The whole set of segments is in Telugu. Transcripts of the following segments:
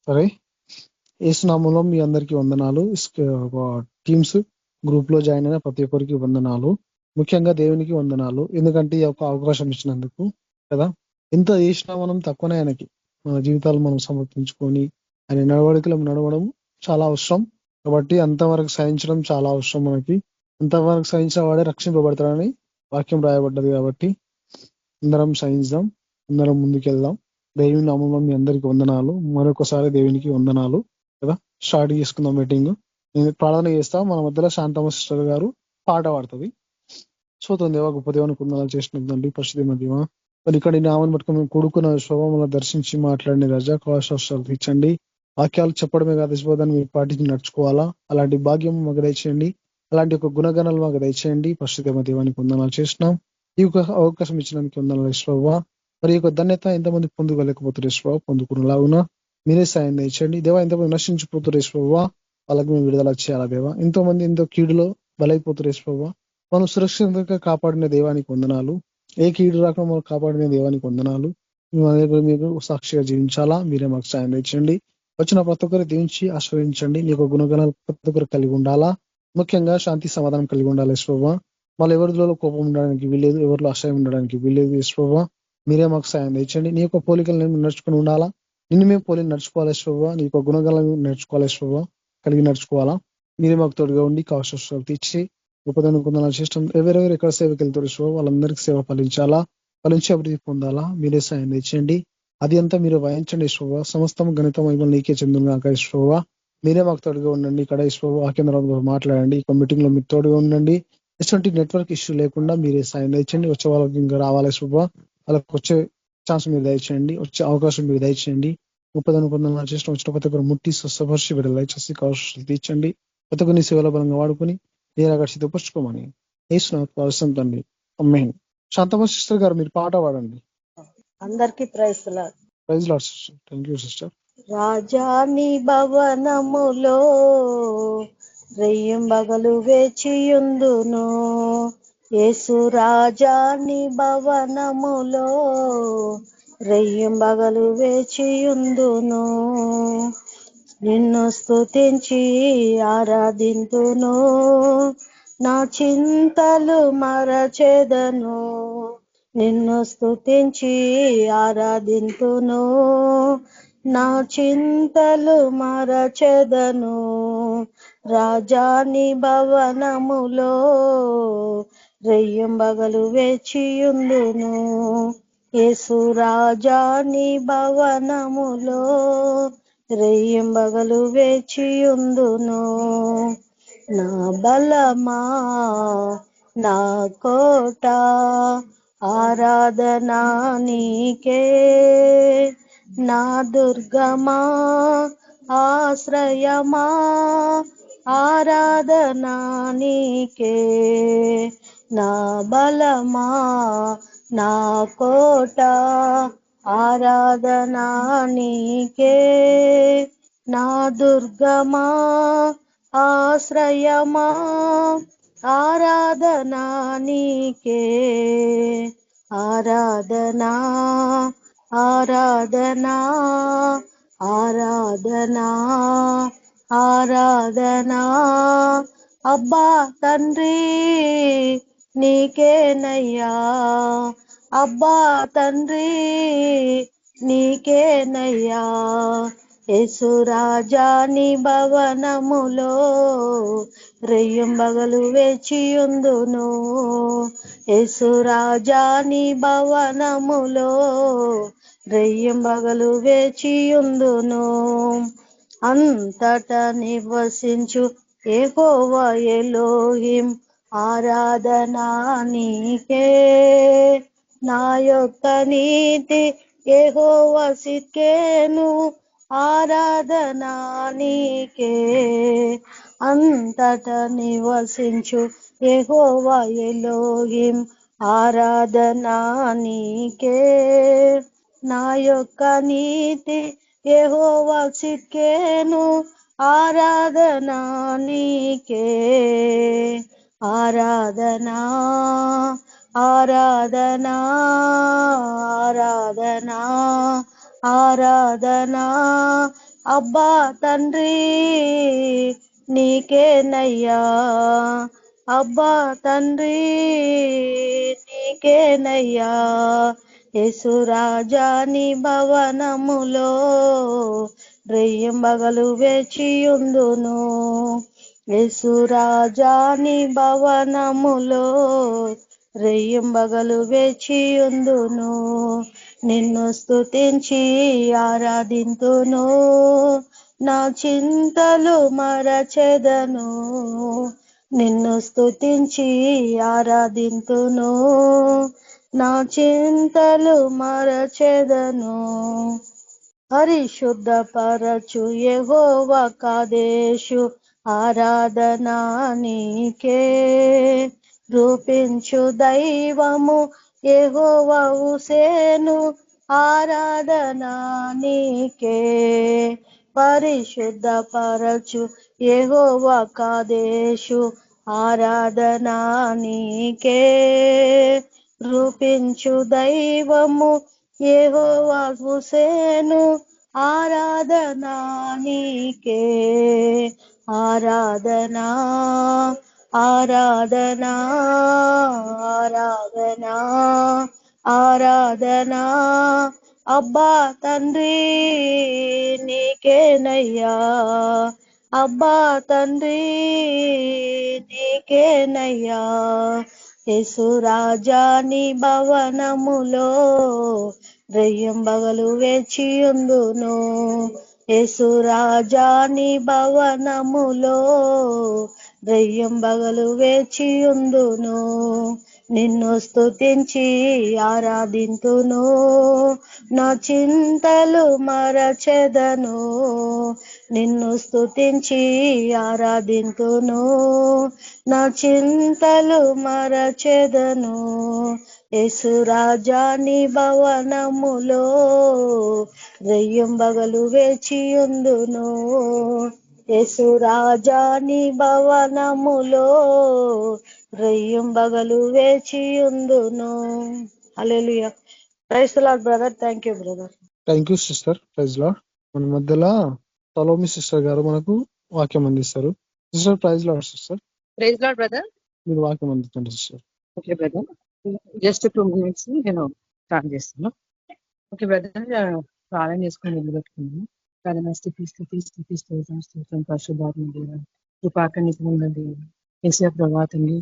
సరే, యేసునామంలో మీ అందరికీ వందనాలు. టీమ్స్ గ్రూప్ లో జాయిన్ అయిన ప్రతి ఒక్కరికి వందనాలు. ముఖ్యంగా దేవునికి వందనాలు, ఎందుకంటే ఈ యొక్క అవకాశం ఇచ్చినందుకు కదా. ఎంత చేసినా మనం తక్కువనే ఆయనకి. మన జీవితాలు మనం సమర్పించుకొని ఆయన నడవడికలు నడవడం చాలా అవసరం. కాబట్టి అంతవరకు సహించడం చాలా అవసరం మనకి. అంతవరకు సహించిన వాడే రక్షింపబడతాడని వాక్యం రాయబడ్డది. కాబట్టి అందరం సహించాం, అందరం ముందుకెళ్దాం. దేవుని నామంలో మీ అందరికి వందనాలు. మరొకసారి దేవునికి వందనాలు కదా. స్టార్ట్ చేసుకుందాం మీటింగ్. నేను ప్రార్థన చేస్తా, మన మధ్యలో శాంతమ్మ సిస్టర్ గారు పాట పాడుతుంది. సోతం దేవా, గొప్ప దేవుని వందనాలు చేసినదండి. పరిశుద్ధ మధ్యమా మరి ఇక్కడ ఈ నామని పట్టుకుని మేము కూడుకున్న స్వభావంలో దర్శించి మాట్లాడిన రజా కళాశాస్త్రాలు తీర్చండి. వాక్యాలు చెప్పడమే కాదు, శుభోదాన్ని మీరు పాటించి నడుచుకోవాలా. అలాంటి భాగ్యం మాకు దయచేయండి. అలాంటి ఒక గుణగణాలు మాకు దయచేయండి. పరిశుద్ధ మధ్యవానికి వందనాలు చేసినాం. ఈ యొక్క అవకాశం ఇచ్చినందుకు వందనాలు ఈశ్వరవ్వ. మరి యొక్క ధన్యత ఎంతమంది పొందుకోలేకపోతారు ఈశ్వరవ్వ, పొందుకునేలాగున మీరే సాయం దయచేయండి. దేవా, ఎంతమంది నశించిపోతారు ఈశ్వరవ్వ, వాళ్ళకి మేము విడుదల చేయాలా దేవా. ఎంతో మంది ఎంతో కీడులో బలైపోతారు ఈశ్వరవ్వ. మనం సురక్షితంగా కాపాడిన దేవానికి వందనాలు. ఏ కీడు రాకుండా మనం కాపాడిన దేవానికి వందనాలు. మీకు సాక్షిగా జీవించాలా, మీరే మాకు సాయం తెచ్చండి. వచ్చిన ప్రతి ఒక్కరు దీవించి ఆశ్రయించండి. మీకు గుణగణాలు ప్రతి ఒక్కరు కలిగి ఉండాలా. ముఖ్యంగా శాంతి సమాధానం కలిగి ఉండాలి ఈశ్వరవ్వ. వాళ్ళు ఎవరిలో కోపం ఉండడానికి వీల్లేదు, ఎవరిలో ఆశయం ఉండడానికి వీల్లేదు ఈశ్వరవ్వ. మీరే మాకు సాయం తెచ్చండి. నీ యొక్క పోలికలు నేను నడుచుకుని ఉండాలా. నిన్ను మేము పోలి నడుచుకోవాలి ఈశ్వరవ్వ. నీ యొక్క గుణగణాలను నడుచుకోవాలి ఈశ్వరవ్వ, కలిగి నడుచుకోవాలా. మీరే మాకు తోడుగా ఉండి కావలసిన తీర్చి గొప్పదనం కొందనాలు చేస్తాం. ఎవరెవరు ఎక్కడ సేవకి వెళ్తారు ఈశ్వర, వాళ్ళందరికీ సేవ ఫలించాలా, ఫలించి అభివృద్ధి పొందాలా. మీరే సాయం తెచ్చండి. అది అంతా మీరు వహించండి ఈశ్వర. సమస్తం గణిత మహిమలు నీకే చెందుగాక ఈశ్వర. మీరే మాకు తోడుగా ఉండండి. ఇక్కడ ఈశ్వర వాక్యంలో మాట్లాడండి. ఈ మీటింగ్ లో మీరు తోడుగా ఉండండి. ఎటువంటి నెట్వర్క్ ఇష్యూ లేకుండా మీరే సాయం తెచ్చండి. వచ్చే వాళ్ళకి ఇంకా రావాలి ఈశ్వర. వాళ్ళకి వచ్చే ఛాన్స్ మీరు దయచేయండి, వచ్చే అవకాశం మీరు దయచేయండి. గొప్పదనం కొందనాలు చేసిన వచ్చిన ప్రతి ఒక్కరు ముట్టి స్వస్థపరిచి వీళ్ళు దయచేసి కావాల్సి తీర్చండి. ప్రతి ఒక్కరిని సేవల బలంగా వాడుకొని నేరాగా సిద్ధపరచుకోమని యేసునామములో తండ్రి, ఆమేన్. శాంతమ్మ సిస్టర్ గారు మీరు పాట పాడండి. అందరికీ praise lord. Praise lord sister. Thank you sister. రాజాని భవనములో రెయ్యంబగలు వేచియుందును. యేసు రాజాని భవనములో రెయ్యంబగలు వేచియుందును. నిన్ను స్తుతించి ఆరాధింతును, నా చింతలు మరచెదను. నిన్ను స్తుతించి ఆరాధింతును, నా చింతలు మరచెదను. రాజాని భవనములో రెయ్యంబగలు వేచియుందును. యేసు రాజాని భవనములో రెయ్యంబగలు వేచియుందును. నా బలమా, నా కోట, ఆరాధనా నీకే. నా దుర్గమా, ఆశ్రయమా, ఆరాధనా నీకే. నా బలమా, నా కోట, ఆరాధనా నీకే. నా దుర్గమా, ఆశ్రయమా, ఆరాధనా నీకే. ఆరాధనా, ఆరాధనా, ఆరాధనా, ఆరాధనా. అబ్బా తండ్రి నీకేనయ్యా, అబ్బా తండ్రి నీకేనయ్యా. యేసు రాజాని భవనములో రెయ్యంబగలు వేచియుందును. యేసు రాజాని భవనములో రెయ్యంబగలు వేచియుందును. అంతట నివసించు యెహోవా ఎలోహిం, ఆరాధనా నీకే. నా యొక్క నీతి యెహోవా సిద్కేను, ఆరాధనా నీకే. అంతట నివసించు యెహోవా ఎలోహిం, ఆరాధనా నీకే. నా యొక్క నీతి యెహోవా సిద్కేను, ఆరాధనా నీకే. ఆరాధనా, ఆరాధనా, ఆరాధనా, ఆరాధనా. అబ్బా తండ్రి నీకేనయ్యా, అబ్బా తండ్రి నీకేనయ్యా. యేసురాజా నీ భవనములో రెయ్యంబగలు వేచియుందును, యేసురాజా నీ భవనములో రెయ్యంబగలు వేచియుందును. నిన్ను స్తుతించి ఆరాధింతును, నా చింతలు మరచెదను. నిన్ను స్తుతించి ఆరాధింతును, నా చింతలు మరచెదను. పరిశుద్ధ పరచు యెహోవా కాదేశు, ఆరాధనా నీకే. రూపించు దైవము యెహోవా హుసేను, ఆరాధనా నీకే. పరిశుద్ధ పరచు యెహోవా కాదేశు, ఆరాధనా నీకే. రూపించు దైవము యెహోవా హుసేను, ఆరాధనా నీకే. ఆరాధనా ఆరాధనా ఆరాధనా ఆరాధనా. అబ్బా తండ్రి నీకేనయ్యా, అబ్బా తండ్రి నీకేనయ్యా. యేసురాజా నీ భవనములో రెయ్యంబగలు వేచియుందును, యేసురాజా నీ భవనములో రెయ్యంబగలు వేచియుందును. నిన్ను స్తుతించి ఆరాధింతును, నా చింతలు మరచెదను. నిన్ను స్తుతించి ఆరాధింతును, నా చింతలు మరచెదను. యేసురాజా నీ భవనములో రెయ్యంబగలు వేచియుందును, యేసురాజా నీ భవనములో రెయ్యంబగలు వేచియుందును. Hallelujah. Praise the Lord brother. Thank you brother. Thank you sister. Praise Lord. మన మధ్యలో సలోమి సిస్టర్ గారు మనకు వాక్యం అందిస్తారు. Sister praise lord. Sister praise lord brother. మీరు వాక్యం అందించండి sister. Okay brother, just 2 minutes నేను స్టార్ట్ చేస్తాను. ఓకే బ్రదర్, ప్రార్థన చేసుకుని నిలబెట్టుకున్నాను. ప్రార్థన స్తోత్రం పరిశుద్ధాత్మ దేవ, కృపాకణితమైనది యేసయ్య ప్రభువా తండ్రి,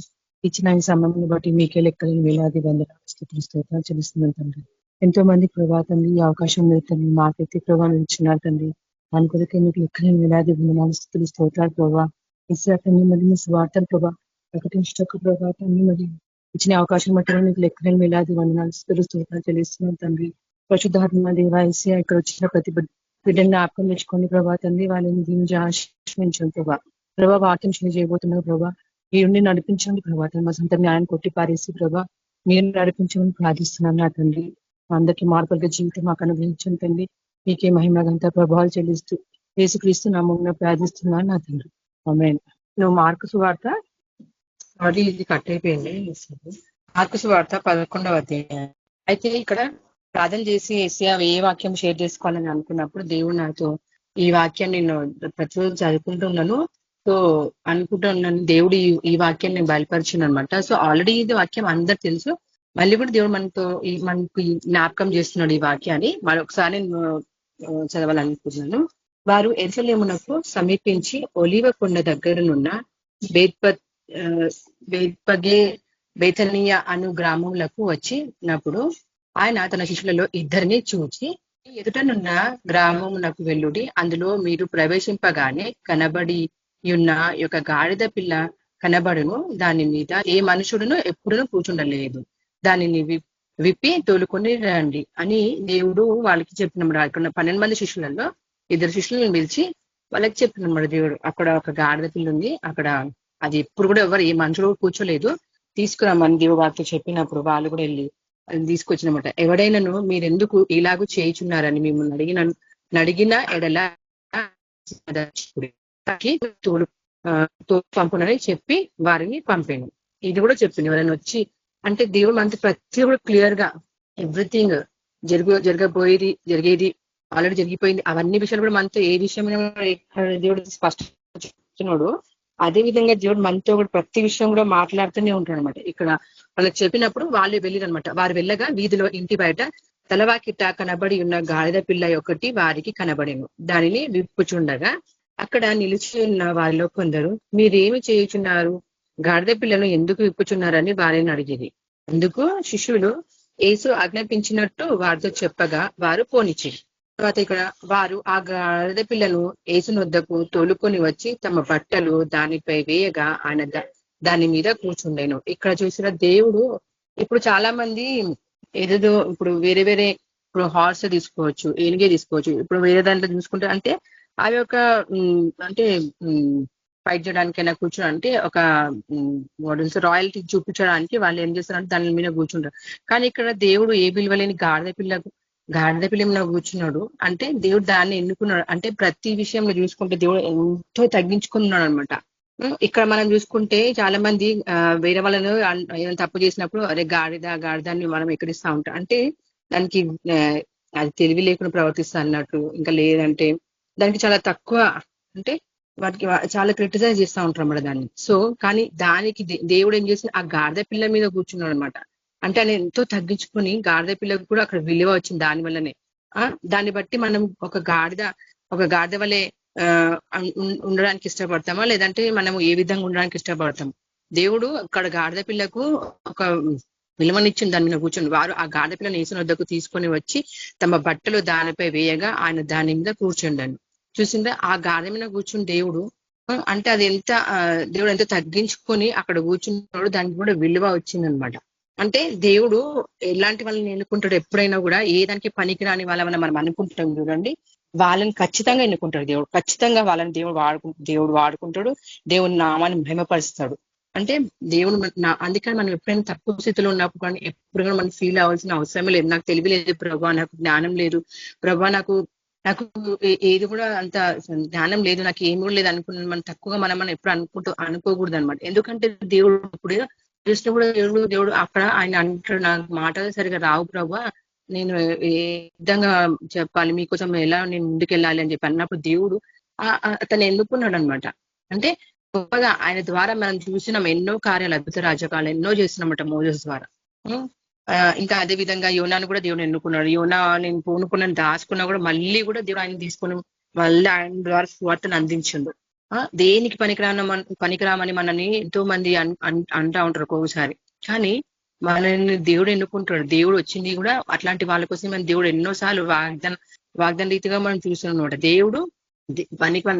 ఇచ్చిన ఈ సమయాన్ని బట్టి మీకే లెక్కలేని వేలాది వందనాలు స్తోత్రాలు చెల్లిస్తున్నాను తండ్రి. ఎంతో మంది ప్రభా తండ్రి ఈ అవకాశం లేదు తండ్రి, మాకైతే ప్రభావం ఇచ్చినారు తండ్రి. దాని కొరకే మీకు లెక్కలేని వేలాది వందనాలు స్తోత్రాలు ప్రభావ. యేసయ్య తండ్రి మరి మీ స్వార్థం ప్రభా ప్రకటించటకు ప్రభా తండ్రి, మరి ఇచ్చిన అవకాశం బట్టి మీకు లెక్కలేని వేలాది వందనాలు స్తోత్రాలు చెల్లిస్తున్నాను తండ్రి. పరిశుద్ధాత్మ దేవ యేసయ్య ఇక్కడ వచ్చిన ప్రతి బిడ్డని జ్ఞాపకం తెచ్చుకోండి ప్రభా తండ్రి, వాళ్ళని దీనికి ఆశ్రయించండి ప్రభా. ప్రభా వాక్యం చేయబోతున్నారు ప్రభా, ఈ ఉండి నడిపించండి ప్రభా. మా సొంత న్యాయం కొట్టి పారేసి ప్రభా మీరు నడిపించమని ప్రార్థిస్తున్నాను నా తండ్రి. మా అందరికీ మార్పులుగా జీవితం మాకు అనుగ్రహించండి తండ్రి. మీకే మహిమగంత ప్రభావాలు చెల్లిస్తూ యేసుక్రీస్తు నామమున ప్రార్థిస్తున్నాను నా తండ్రి. ఆమేన్. నువ్వు మార్కు సువార్త, సారీ ఇది కట్ అయిపోయింది. మార్కు సువార్త 11వ అధ్యాయం. అయితే ఇక్కడ ప్రార్థన చేసి యేసయ్య ఏ వాక్యం షేర్ చేసుకోవాలని అనుకున్నప్పుడు దేవుడు నాతో ఈ వాక్యాన్ని నేను ప్రతిరోజు చదువుకుంటున్నాను. సో అనుకుంటున్నాను, దేవుడు ఈ వాక్యాన్ని నేను బయలుపరిచాను అనమాట. సో ఆల్రెడీ ఇది వాక్యం అందరు తెలుసు, మళ్ళీ కూడా దేవుడు మనకి జ్ఞాపకం చేస్తున్నాడు ఈ వాక్యాన్ని. మరొకసారి నేను చదవాలనుకుంటున్నాను. వారు యెరూషలేమునకు సమీపించి ఒలీవ కొండ దగ్గరనున్న బేత్పగే బేతనియా అను గ్రామములకు వచ్చినప్పుడు ఆయన తన శిష్యులలో 2 చూచి, ఎదుటనున్న గ్రామమునకు వెళ్ళుడి, అందులో మీరు ప్రవేశింపగానే కనబడి ఉన్న యొక్క గాడిద పిల్ల కనబడును, దాని మీద ఏ మనుషుడును ఎప్పుడునూ కూర్చుండలేదు, దానిని విప్పి తోలుకొని రండి అని దేవుడు వాళ్ళకి చెప్పినమాట. ఇక్కడ 12 మంది శిష్యులలో 2 శిష్యులను పిలిచి వాళ్ళకి చెప్పినమాట దేవుడు. అక్కడ ఒక గాడిద పిల్ల ఉంది, అక్కడ అది ఎప్పుడు కూడా ఎవరు ఏ మనుషుడు కూర్చోలేదు, తీసుకురామని దేవుడు వాళ్ళతో చెప్పినప్పుడు వాళ్ళు కూడా వెళ్ళి తీసుకొచ్చినమాట. ఎవడైనాను మీరెందుకు ఇలాగూ చేయుచున్నారని మిమ్మల్ని అడిగిన ఎడల తోలు పంపునని చెప్పి వారిని పంపాను. ఇది కూడా చెప్పింది. ఎవరైనా వచ్చి అంటే దేవుడు మనకి ప్రతి కూడా క్లియర్ గా ఎవ్రీథింగ్ జరిగేది ఆల్రెడీ జరిగిపోయింది. అవన్నీ విషయాలు కూడా మనతో ఏ విషయం దేవుడు స్పష్టంగా చెప్తున్నాడు, అదే విధంగా దేవుడు మనతో కూడా ప్రతి విషయం కూడా మాట్లాడుతూనే ఉంటాడు అనమాట. ఇక్కడ వాళ్ళకి చెప్పినప్పుడు వాళ్ళే వెళ్ళిరనమాట. వారు వెళ్ళగా వీధిలో ఇంటి బయట తలవాకిట కనబడి ఉన్న గాడిద పిల్ల ఒకటి వారికి కనబడేను. దానిని విప్పుచుండగా అక్కడ నిలిచి ఉన్న వారిలో కొందరు, మీరేమి చేయుచున్నారు, గాడిద పిల్లను ఎందుకు విప్పుచున్నారని వారిని అడిగేది. అందుకు శిష్యులు యేసు ఆజ్ఞాపించినట్టు వారితో చెప్పగా వారు పోనిచ్చి. తర్వాత ఇక్కడ వారు ఆ గాడిద పిల్లను యేసునొద్దకు తోలుకొని వచ్చి తమ బట్టలు దానిపై వేయగా ఆయన దాని మీద కూర్చుండేను. ఇక్కడ చూసిన దేవుడు, ఇప్పుడు చాలా మంది ఏదేదో ఇప్పుడు వేరే వేరే, ఇప్పుడు హార్స్ తీసుకోవచ్చు, ఏనుగే తీసుకోవచ్చు. ఇప్పుడు వేరే దాంట్లో చూసుకుంటే అంటే అవి ఒక అంటే ఫైట్ చేయడానికైనా కూర్చోడానికి ఒక రాయల్టీ చూపించడానికి వాళ్ళు ఏం చేస్తారంటే దాని మీద కూర్చుంటారు. కానీ ఇక్కడ దేవుడు ఏ విలువలేని గాడిద పిల్ల మీద కూర్చున్నాడు అంటే దేవుడు దాన్ని ఎన్నుకున్నాడు. అంటే ప్రతి విషయంలో చూసుకుంటే దేవుడు ఎంతో తగ్గించుకున్నాడు అనమాట. ఇక్కడ మనం చూసుకుంటే చాలా మంది వేరే వాళ్ళను ఏదైనా తప్పు చేసినప్పుడు అరే గాడిదాన్ని మనం ఎక్కడిస్తా ఉంటాం. అంటే దానికి అది తెలివి లేకుండా ప్రవర్తిస్తా అన్నట్టు, ఇంకా లేదంటే దానికి చాలా తక్కువ, అంటే వాటికి చాలా క్రిటిసైజ్ చేస్తూ ఉంటారు అన్నమాట దాన్ని. సో కానీ దానికి దేవుడు ఏం చేసి ఆ గాడిద పిల్ల మీద కూర్చున్నాడు అనమాట. అంటే ఆయన ఎంతో తగ్గించుకొని గాడిద పిల్లకు కూడా అక్కడ విలువ వచ్చింది దాని వల్లనే. దాన్ని బట్టి మనం ఒక గాడిద వల్లే ఉండడానికి ఇష్టపడతామా, లేదంటే మనము ఏ విధంగా ఉండడానికి ఇష్టపడతాం? దేవుడు అక్కడ గాడిద పిల్లకు ఒక విలువనిచ్చింది దాని మీద కూర్చొని. వారు ఆ గాడిద పిల్లని యేసు వద్దకు తీసుకొని వచ్చి తమ బట్టలు దానిపై వేయగా ఆయన దాని మీద కూర్చుండను. చూసిందా ఆ గాడిద మీద కూర్చుని దేవుడు, అంటే అది ఎంత దేవుడు ఎంత తగ్గించుకొని అక్కడ కూర్చున్నాడు, దానికి కూడా విలువ వచ్చిందనమాట. అంటే దేవుడు ఎలాంటి వాళ్ళని ఎన్నుకుంటాడు, ఎప్పుడైనా కూడా ఏ దానికి పనికిరాని వాళ్ళని మనం అనుకుంటాం చూడండి, వాళ్ళని ఖచ్చితంగా ఎన్నుకుంటాడు దేవుడు. ఖచ్చితంగా వాళ్ళని దేవుడు వాడుకుంటాడు, దేవుని నామాన్ని మహిమపరుస్తాడు. అంటే దేవుడు అందుకని మనం ఎప్పుడైనా తక్కువ స్థితిలో ఉన్నప్పుడు కానీ ఎప్పుడు కూడా మనం ఫీల్ అవ్వాల్సిన అవసరమే లేదు. నాకు తెలివి లేదు ప్రభా, నాకు జ్ఞానం లేదు ప్రభా, నాకు ఏది కూడా అంత జ్ఞానం లేదు, నాకు ఏమి కూడా లేదు అనుకున్నాను మనం తక్కువగా మనం ఎప్పుడు అనుకోకూడదు అనమాట. ఎందుకంటే దేవుడు ఇప్పుడు చూసినా కూడా దేవుడు అక్కడ ఆయన అంటాడు, నాకు మాటలు సరిగా రావు ప్రభా, నేను ఏ విధంగా చెప్పాలి మీకోసం, ఎలా నేను ముందుకెళ్ళాలి అని చెప్పి అన్నప్పుడు దేవుడు అతను ఎన్నుకున్నాడు అనమాట. అంటే గొప్పగా ఆయన ద్వారా మనం చూసినాం ఎన్నో కార్యాలు, అద్భుత రాజకాలు ఎన్నో చేస్తున్నామట మోసెస్ ద్వారా. ఇంకా అదే విధంగా యోనాను కూడా దేవుడు ఎన్నుకున్నాడు. యోనా నేను పూనుకున్నాను దాచుకున్నా కూడా మళ్ళీ కూడా దేవుడు ఆయన తీసుకుని మళ్ళీ ఆయన ద్వారా స్వార్థను అందించిండు. దేనికి పనికిరామని మనని ఎంతో మంది అంటా ఉంటారు ఒక్కొక్కసారి. కానీ మనల్ని దేవుడు ఎన్నుకుంటాడు. దేవుడు వచ్చింది కూడా అట్లాంటి వాళ్ళ కోసం మన దేవుడు ఎన్నోసార్లు వాగ్దాన రీతిగా మనం చూస్తున్నాం. దేవుడు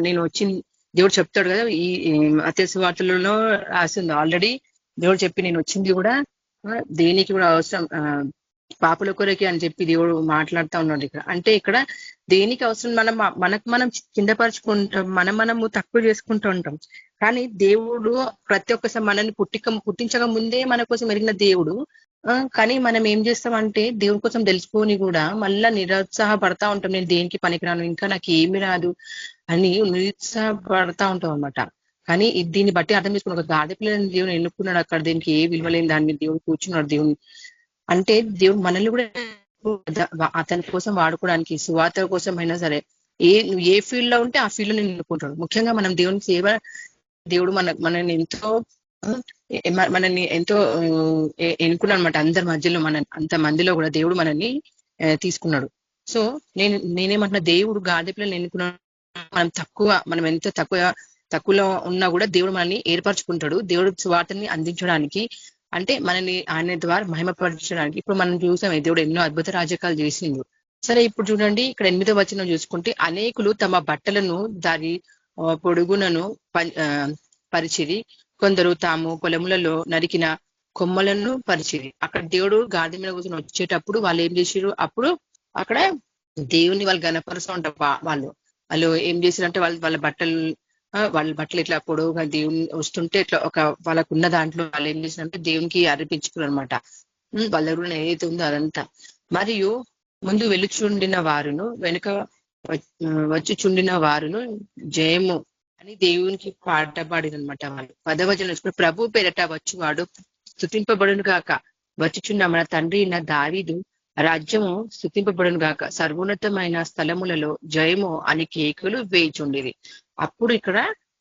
నేను వచ్చింది దేవుడు చెప్తాడు కదా, ఈ మత్తయి వార్తలలో రాసింది ఆల్రెడీ. దేవుడు చెప్పి నేను వచ్చింది కూడా దేనికి కూడా అవసరం పాపుల కొరకే అని చెప్పి దేవుడు మాట్లాడుతూ ఉన్నాడు ఇక్కడ. అంటే ఇక్కడ దేనికి అవసరం మనకు మనం కిందపరుచుకుంటాం, మనము తక్కువ చేసుకుంటూ ఉంటాం. కానీ దేవుడు ప్రతి ఒక్కసారి మనల్ని పుట్టించక ముందే మన కోసం ఎరిగిన దేవుడు. కానీ మనం ఏం చేస్తామంటే దేవుడి కోసం తెలుసుకొని కూడా మళ్ళా నిరుత్సాహపడతా ఉంటాం, నేను దేనికి పనికిరాను, ఇంకా నాకు ఏమి రాదు అని నిరుత్సాహపడతా ఉంటాం అనమాట. కానీ దీన్ని బట్టి అర్థం చేసుకుని ఒక గాడిద పిల్లని దేవుని ఎన్నుకున్నాడు అక్కడ, దీనికి ఏ విలువలేని దాని మీద దేవుడు కూర్చున్నాడు. దేవుని అంటే దేవుడు మనల్ని కూడా అతని కోసం వాడుకోవడానికి, సువార్త కోసం అయినా సరే నువ్వు ఏ ఫీల్డ్ లో ఉంటే ఆ ఫీల్డ్ లో నేను ఎన్నుకుంటాడు. ముఖ్యంగా మనం దేవుని సేవ, దేవుడు మనల్ని ఎంతో ఎన్నుకున్నాడు అనమాట. అందరి మధ్యలో అంత మందిలో కూడా దేవుడు మనల్ని తీసుకున్నాడు. సో నేనేమంటున్నా, దేవుడు గాడిద పిల్లని ఎన్నుకున్నాడు. మనం ఎంత తక్కువలో ఉన్నా కూడా దేవుడు మనల్ని ఏర్పరచుకుంటాడు, దేవుడు సువార్తని అందించడానికి, అంటే మనల్ని ఆయన ద్వారా మహిమపరచడానికి. ఇప్పుడు మనం చూసాం దేవుడు ఎన్నో అద్భుత రాజకాలు చేసిండు. సరే ఇప్పుడు చూడండి ఇక్కడ 8వ వచనం చూసుకుంటే, అనేకులు తమ బట్టలను దారి పొడుగునను పరిచిరి, కొందరు తాము పొలములలో నరికిన కొమ్మలను పరిచిరి. అక్కడ దేవుడు గాడిద మీద కూర్చొని వచ్చేటప్పుడు వాళ్ళు ఏం చేసిరు, అప్పుడు అక్కడ దేవుని వాళ్ళు గణపరుస్తూ ఉంటారు. వాళ్ళు ఏం చేసిరంటే వాళ్ళ బట్టలు ఇట్లా పొడవుగా దేవుని వస్తుంటే ఇట్లా వాళ్ళకున్న దాంట్లో వాళ్ళు ఏం చేసినారంటే దేవునికి అర్పించుకున్నారు అనమాట. వాళ్ళ దగ్గర ఏదైతే ఉందో అదంతా. మరియు ముందు వెలుచుండిన వారును వెనుక వచ్చి చుండిన వారును జయము అని దేవునికి పాట పాడినమాట. వాళ్ళు 10వ వచనం, ప్రభు పేరట వచ్చువాడు స్తుతింపబడును కాక, వచ్చుచున్న మన తండ్రి దావీదు రాజ్యము స్తుతింపబడును గాక, సర్వోన్నతమైన స్థలములలో జయము అని కేకులు వేయిచుండేది. అప్పుడు ఇక్కడ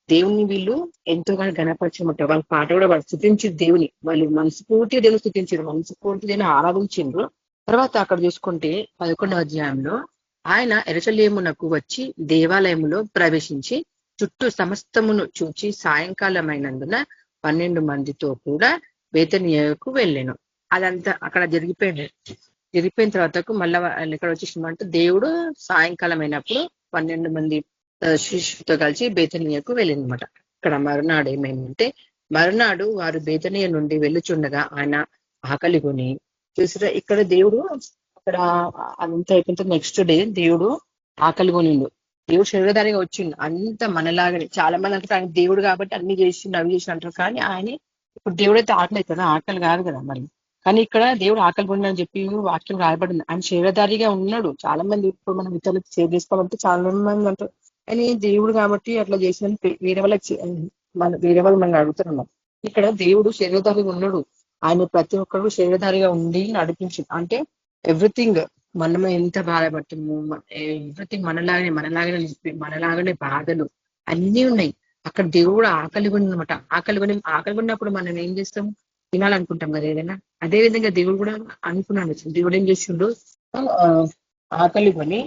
దేవుని వీళ్ళు ఎంతోగానో గణపరచమంటారు. వాళ్ళ పాట కూడా వాళ్ళు స్తుతించారు దేవుని, వాళ్ళు మనస్ఫూర్తిగా దేవుని స్తుతించారు, మనస్ఫూర్తిగా దేవుని ఆరాధించారు. తర్వాత అక్కడ చూసుకుంటే 11వ అధ్యాయంలో ఆయన యెరూషలేమునకు వచ్చి దేవాలయములో ప్రవేశించి చుట్టూ సమస్తమును చూచి సాయంకాలమైనందున 12 మందితో కూడా బేతనియకు వెళ్ళాను. అదంతా అక్కడ జరిగిపోయిన తర్వాతకు మళ్ళా ఇక్కడ వచ్చేసిందంటే దేవుడు సాయంకాలం అయినప్పుడు 12 మంది శిష్యులతో కలిసి బేతనియకు వెళ్ళిందనమాట. ఇక్కడ మరునాడు ఏమైందంటే, మరునాడు వారు బేతనియ నుండి వెళ్ళుచుండగా ఆయన ఆకలి కొని చూసారా. ఇక్కడ దేవుడు అక్కడ అంతా అయిపోయిన నెక్స్ట్ డే దేవుడు ఆకలి కొనిండు. దేవుడు శరీరధారిగా వచ్చిండు. అంత మనలాగానే చాలా మంది అంటారు ఆయన దేవుడు కాబట్టి అన్ని చేసిండు అవి చేసి అంటారు. కానీ ఆయన ఇప్పుడు దేవుడు అయితే ఆకలి అవుతుంది, ఆకలి కాదు కదా మరి. కానీ ఇక్కడ దేవుడు ఆకలి కొనిందని చెప్పి వాక్యం రాయబడింది. ఆయన శరీరధారిగా ఉన్నాడు. చాలా మంది ఇప్పుడు మనం ఇతరులకు సేవ్ చేసుకోవాలంటే చాలా మంది అంటారు కానీ దేవుడు కాబట్టి అట్లా చేసిన వేరే వాళ్ళు మనం అడుగుతున్నాం. ఇక్కడ దేవుడు శరీరధారిగా ఉన్నాడు. ఆయన ప్రతి ఒక్కరు శరీరధారిగా ఉండి నడిపించు అంటే ఎవ్రీథింగ్ మనం ఎంత బాధపడతాము, ఎవ్రీథింగ్ మనలాగానే బాధలు అన్నీ ఉన్నాయి. అక్కడ దేవుడు ఆకలి కొని అనమాట. ఆకలి కొన్నప్పుడు మనం ఏం చేస్తాం, తినాలనుకుంటాం కదా ఏదైనా. అదే విధంగా దేవుడు కూడా అనుకున్నాడు. దేవుడు ఏం చేసిండు, ఆకలి కొని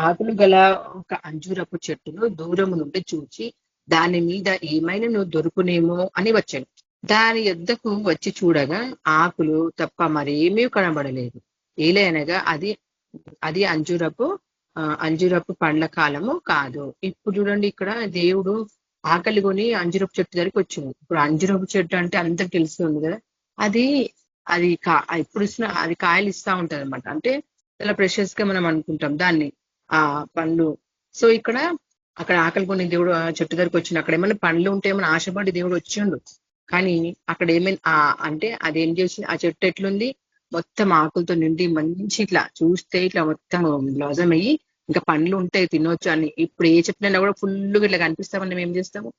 ఆకులు గల ఒక అంజూరపు చెట్టును దూరము నుండి చూచి దాని మీద ఏమైనా నువ్వు దొరుకునేమో అని వచ్చాను. దాని యొద్దకు వచ్చి చూడగా ఆకులు తప్ప మరేమీ కనబడలేదు. ఏలైనగా అది అంజూరపు పండ్ల కాలము కాదు. ఇప్పుడు చూడండి, ఇక్కడ దేవుడు ఆకలి కొని అంజూరపు చెట్టు దగ్గరికి వచ్చింది. ఇప్పుడు అంజూరపు చెట్టు అంటే అందరికి తెలుస్తుంది కదా, అది ఇప్పుడు ఇస్తున్న అది కాయలు ఇస్తా ఉంటది అనమాట. అంటే చాలా ప్రెషస్ గా మనం అనుకుంటాం దాన్ని ఆ పండ్లు. సో అక్కడ ఆకలి కొని దేవుడు చెట్టు దగ్గరికి వచ్చిండు. అక్కడ ఏమైనా పండ్లు ఉంటే ఏమైనా ఆశపడి దేవుడు వచ్చిండు. కానీ అక్కడ ఏమైనా అంటే అదేం చేసి ఆ చెట్టు ఎట్లుంది, మొత్తం ఆకులతో నిండి మంచి ఇట్లా చూస్తే ఇట్లా మొత్తం బ్లౌజం అయ్యి ఇంకా పండ్లు ఉంటాయి తినొచ్చు అని. ఇప్పుడు ఏ చెట్టునైనా కూడా ఫుల్గా ఇట్లా కనిపిస్తామని మేము ఏం చేస్తాము,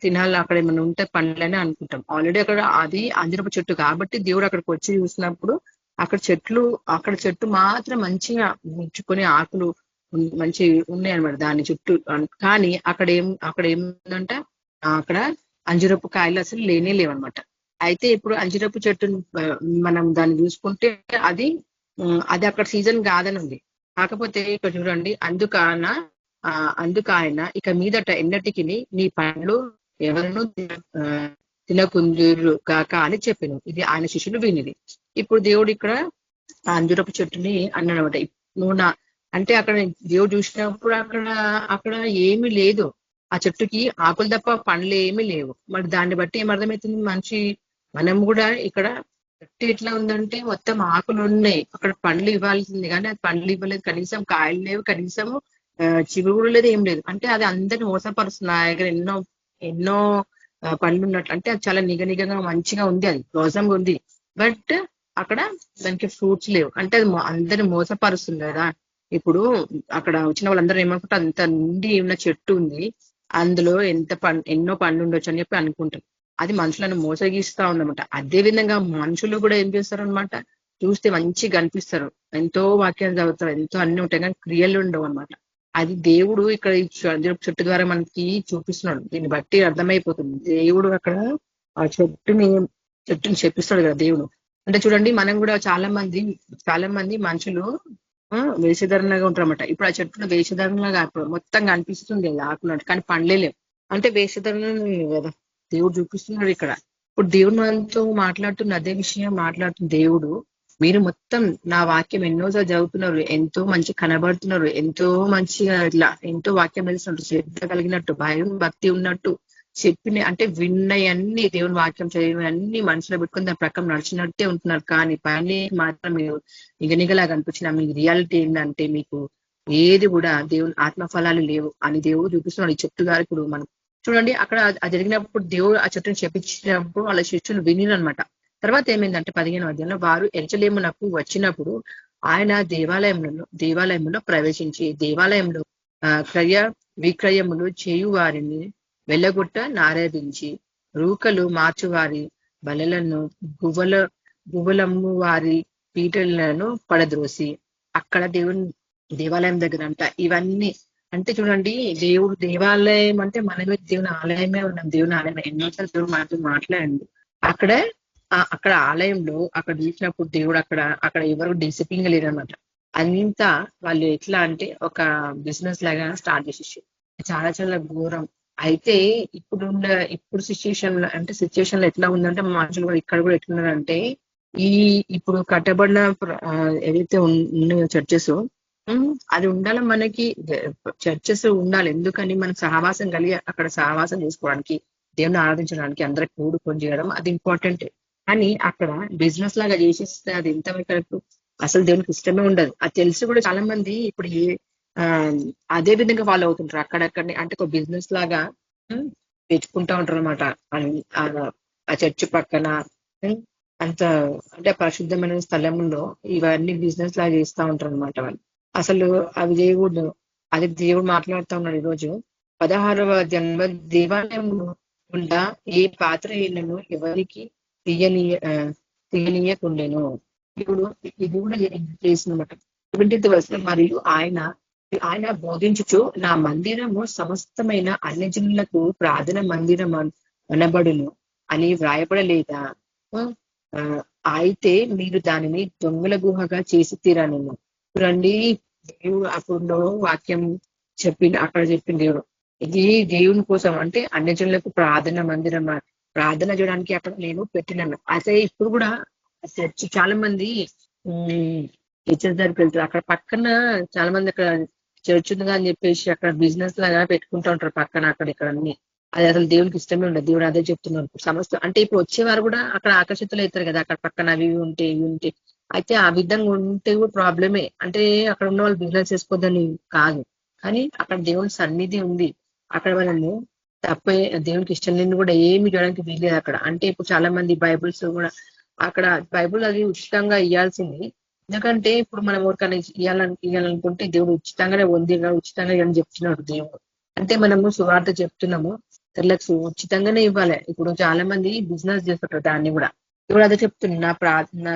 తినాలి అక్కడ ఏమైనా ఉంటే పండ్లనే అనుకుంటాం. ఆల్రెడీ అక్కడ అది అంజరపు చెట్టు కాబట్టి దేవుడు అక్కడికి వచ్చి చూసినప్పుడు అక్కడ చెట్టు మాత్రం మంచిగా ముచ్చుకొని ఆకులు మంచి ఉన్నాయి అనమాట దాని చుట్టూ. కానీ అక్కడ ఏముందంటే అక్కడ అంజరపు కాయలు అసలు లేనే లేవన్నమాట. అయితే ఇప్పుడు అంజరపు చెట్టు మనం దాన్ని చూసుకుంటే అది అక్కడ సీజన్ కాదని ఉంది. కాకపోతే ఇక్కడ చూడండి, అందుకాయన ఇక మీదట ఎన్నటికి నీ పండ్లు ఎవరినూ తినకుందురు కాక అని చెప్పాను. ఇది ఆయన శిష్యులు వినిది. ఇప్పుడు దేవుడు ఇక్కడ అంజరపు చెట్టుని అన్నమాట. నువ్వు అంటే అక్కడ దేవుడు చూసినప్పుడు అక్కడ ఏమీ లేదు, ఆ చెట్టుకి ఆకులు తప్ప పండ్లు ఏమీ లేవు. మరి దాన్ని బట్టి ఏమర్థమవుతుంది, మనం కూడా ఇక్కడ చెట్టు ఎట్లా ఉందంటే మొత్తం ఆకులు ఉన్నాయి, అక్కడ పండ్లు ఇవ్వాల్సింది కానీ అది పండ్లు ఇవ్వలేదు, కనీసం కాయలు లేవు, కనీసము చిగురు కూడా లేదు, ఏం లేదు. అంటే అది అందరిని మోసపరుస్తుంది. నా దగ్గర ఎన్నో పండ్లు ఉన్నట్లు, అంటే అది చాలా నిగనిగగా మంచిగా ఉంది, అది రోజంగా ఉంది. బట్ అక్కడ దానికి ఫ్రూట్స్ లేవు. అంటే అది అందరిని మోసపరుస్తుంది కదా. ఇప్పుడు అక్కడ వచ్చిన వాళ్ళందరూ ఏమనుకుంటారు, అంత నిండి ఉన్న చెట్టు ఉంది, అందులో ఎన్నో పండ్లు ఉండొచ్చు అని చెప్పి అనుకుంటారు. అది మనుషులను మోసగిస్తా ఉందన్నమాట. అదే విధంగా మనుషులు కూడా ఏం చేస్తారు అనమాట, చూస్తే మంచిగా కనిపిస్తారు, ఎంతో వాక్యాలు చదువుతారు, ఎంతో అన్ని ఉంటాయి, కానీ క్రియలు ఉండవు అనమాట. అది దేవుడు ఇక్కడ చెట్టు ద్వారా మనకి చూపిస్తున్నాడు. దీన్ని బట్టి అర్థమైపోతుంది దేవుడు అక్కడ ఆ చెట్టుని చెప్పిస్తాడు కదా దేవుడు. అంటే చూడండి, మనం కూడా చాలా మంది మనుషులు వేషధరణగా ఉంటారన్నమాట. ఇప్పుడు ఆ చెట్టును వేషధరణగా మొత్తం కనిపిస్తుంది ఆకున్నట్టు, కానీ పండ్లే లేవు. అంటే వేషధరణ కదా దేవుడు చూపిస్తున్నాడు ఇక్కడ. ఇప్పుడు దేవుడు మనతో మాట్లాడుతున్న అదే విషయం మాట్లాడుతున్న దేవుడు, మీరు మొత్తం నా వాక్యం ఎన్నోసార్లు చదువుతున్నారు, ఎంతో మంచి కనబడుతున్నారు, ఎంతో మంచిగా ఇట్లా ఎంతో వాక్యం తెలుస్తున్నట్టు, శ్రద్ధ కలిగినట్టు, భయం భక్తి ఉన్నట్టు చెప్పిన అంటే విన్నయన్ని దేవుని వాక్యం చదివినన్ని మనసులో పెట్టుకుని దాని ప్రకారం నడిచినట్టే ఉంటున్నారు. కానీ పని మాత్రం మీరు నిగనిగలాగా అనిపించిన మీ రియాలిటీ ఏంటంటే మీకు ఏది కూడా దేవుని ఆత్మఫలాలు లేవు అని దేవుడు చూపిస్తున్నాడు ఈ చెట్టు గారు. ఇప్పుడు మనం చూడండి, అక్కడ జరిగినప్పుడు దేవుడు ఆ చెట్టును చెప్పించినప్పుడు వాళ్ళ శిష్యులు వినిరనమాట. తర్వాత ఏమైందంటే 15వ అధ్యాయంలో వారు యెరూషలేమునకు వచ్చినప్పుడు ఆయన దేవాలయంలో ప్రవేశించి దేవాలయంలో క్రయ విక్రయములు చేయు వారిని వెళ్ళగొట్ట నారాధించి రూకలు మార్చువారి బలలను గువ్వలమ్ము వారి పీటలను పడద్రోసి అక్కడ దేవాలయం దగ్గర అంట ఇవన్నీ అంటే చూడండి, దేవుడు దేవాలయం అంటే మనమే దేవుని ఆలయమే ఉన్నాం. దేవుని ఆలయం ఎన్నోసార్లు దేవుడు మనతో మాట్లాడండి. అక్కడ ఆలయంలో అక్కడ చూసినప్పుడు దేవుడు అక్కడ ఎవరు డిసిప్లిన్ లేదనమాట. అంతా వాళ్ళు ఎట్లా అంటే ఒక బిజినెస్ లాగా స్టార్ట్ చేసేసి చాలా చాలా ఘోరం. అయితే ఇప్పుడు సిచ్యుయేషన్ అంటే సిచ్యుయేషన్ లో ఎట్లా ఉందంటే మనుషులు కూడా ఇక్కడ కూడా ఎట్లున్నారంటే ఇప్పుడు కట్టబడిన ఏదైతే ఉన్నాయో చర్చెస్ అది ఉండాలి. మనకి చర్చెస్ ఉండాలి. ఎందుకని మనం సహవాసం కలిగి అక్కడ సహవాసం చేసుకోవడానికి, దేవుని ఆరాధించడానికి, అందరికి కూడుకొని చేయడం అది ఇంపార్టెంట్. కానీ అక్కడ బిజినెస్ లాగా చేసేస్తే అది ఎంతవరకు అసలు దేవునికి ఇష్టమే ఉండదు. అది తెలిసి కూడా చాలా మంది ఇప్పుడు అదే విధంగా ఫాలో అవుతుంటారు. అక్కడక్కడనే అంటే ఒక బిజినెస్ లాగా పెట్టుకుంటా ఉంటారు అనమాట. ఆ చర్చి పక్కన అంత అంటే పరిశుద్ధమైన స్థలంలో ఇవన్నీ బిజినెస్ లాగా చేస్తూ ఉంటారు అనమాట. వాళ్ళు అసలు అవి చేయకూడదు. అది దేవుడు మాట్లాడుతూ ఉన్నాడు ఈరోజు 16వ జన్మ దేవాలయంలో గుండా ఏ పాత్ర అయినను ఎవరికి తీయనీయకుండెను. ఇప్పుడు ఇది కూడా చేసినమాట 20th verse. మరియు ఆయన బోధించుచు నా మందిరము సమస్తమైన అన్ని జనులకు ప్రార్థన మందిరం అనబడును అని వ్రాయబడలేదా? అయితే మీరు దానిని దొంగల గుహగా చేసి తీరాను. చూడండి, దేవుడు అప్పుడు వాక్యం అక్కడ చెప్పిన దేవుడు ఇది దేవుని కోసం అంటే అన్ని జనులకు ప్రార్థన మందిరం ప్రార్థన చేయడానికి అక్కడ నేను పెట్టినాను. అయితే ఇప్పుడు కూడా చర్చి చాలా మంది చర్చెస్ దగ్గరికి వెళ్తారు. అక్కడ పక్కన చాలా మంది అక్కడ చర్చ్ ఉందిగా అని చెప్పేసి అక్కడ బిజినెస్ లాగా పెట్టుకుంటూ ఉంటారు పక్కన అక్కడ ఇక్కడ అన్ని. అది అసలు దేవునికి ఇష్టమే ఉండదు. దేవుడు అదే చెప్తున్నారు. సమస్త అంటే ఇప్పుడు వచ్చేవారు కూడా అక్కడ ఆకర్షితులు అవుతారు కదా, అక్కడ పక్కన అవి ఉంటే ఇవి ఉంటే. అయితే ఆ విధంగా ఉంటే కూడా ప్రాబ్లమే. అంటే అక్కడ ఉన్న వాళ్ళు బిజినెస్ చేసుకోవద్దని కాదు, కానీ అక్కడ దేవుని సన్నిధి ఉంది. అక్కడ మనము తప్పే దేవునికి ఇష్టం లేని కూడా ఏమి చేయడానికి వీలేదు అక్కడ. అంటే ఇప్పుడు చాలా మంది బైబుల్స్ కూడా అక్కడ బైబుల్ అది ఉచితంగా ఇవ్వాల్సింది. ఎందుకంటే ఇప్పుడు మనం ఎవరికైనా ఇవ్వాలనుకుంటే దేవుడు ఉచితంగానే ఉచితంగా అని చెప్తున్నాడు దేవుడు. అంటే మనము సువార్త చెప్తున్నాము, తెల్లకు ఉచితంగానే ఇవ్వాలి. ఇప్పుడు చాలా మంది బిజినెస్ చేస్తుంటారు దాన్ని కూడా. ఇప్పుడు అదే చెప్తున్నా నా ప్రార్థన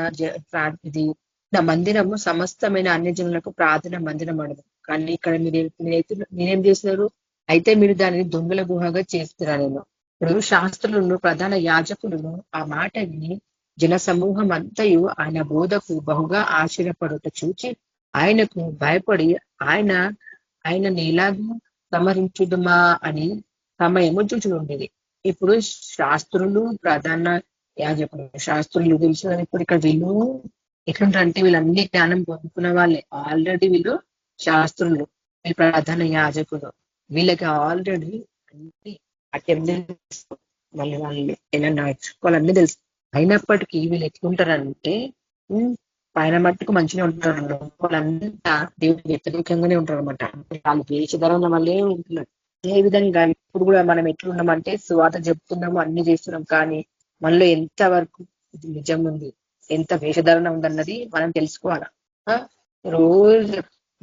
ఇది నా మందిరము సమస్తమైన అన్ని జనులకు ప్రార్థన మందిరం అడదు. కానీ ఇక్కడ మీరేం చేస్తున్నారు? అయితే మీరు దానిని దొంగల గుహగా చేస్తున్నా. నేను ఇప్పుడు శాస్త్రులను ప్రధాన యాజకులను ఆ మాట విని జన సమూహం అంతయు ఆయన బోధకు బహుగా ఆశ్చర్యపడుట చూచి ఆయనకు భయపడి ఆయన ఎలాగూ సమరించుదమా అని సమయము చూచుండేది. ఇప్పుడు శాస్త్రులు ప్రధాన యాజకులు శాస్త్రులు తెలుసు. ఇప్పుడు ఇక్కడ వీళ్ళు ఎట్లుంటారంటే వీళ్ళన్ని జ్ఞానం పొందుకున్న వాళ్ళే. ఆల్రెడీ వీళ్ళు శాస్త్రులు, వీళ్ళు ప్రధాన యాజకులు, వీళ్ళకి ఆల్రెడీ అన్ని అటెండెన్స్ మళ్ళీ వాళ్ళు ఎలా నేర్చుకోవాలన్నీ తెలుసు. అయినప్పటికీ వీళ్ళు ఎట్లుంటారంటే పైన మట్టుకు మంచిగా ఉంటారు, వాళ్ళంతా దేవుడికి వ్యతిరేకంగానే ఉంటారు అనమాట. వాళ్ళు వేషధరణ వల్లే ఉంటున్నారు. ఏ విధంగా ఇప్పుడు కూడా మనం ఎట్లున్నామంటే సువాత చెప్తున్నాము, అన్ని చేస్తున్నాం, కానీ మనలో ఎంత వరకు నిజం ఉంది, ఎంత వేషధరణ ఉందన్నది మనం తెలుసుకోవాలా.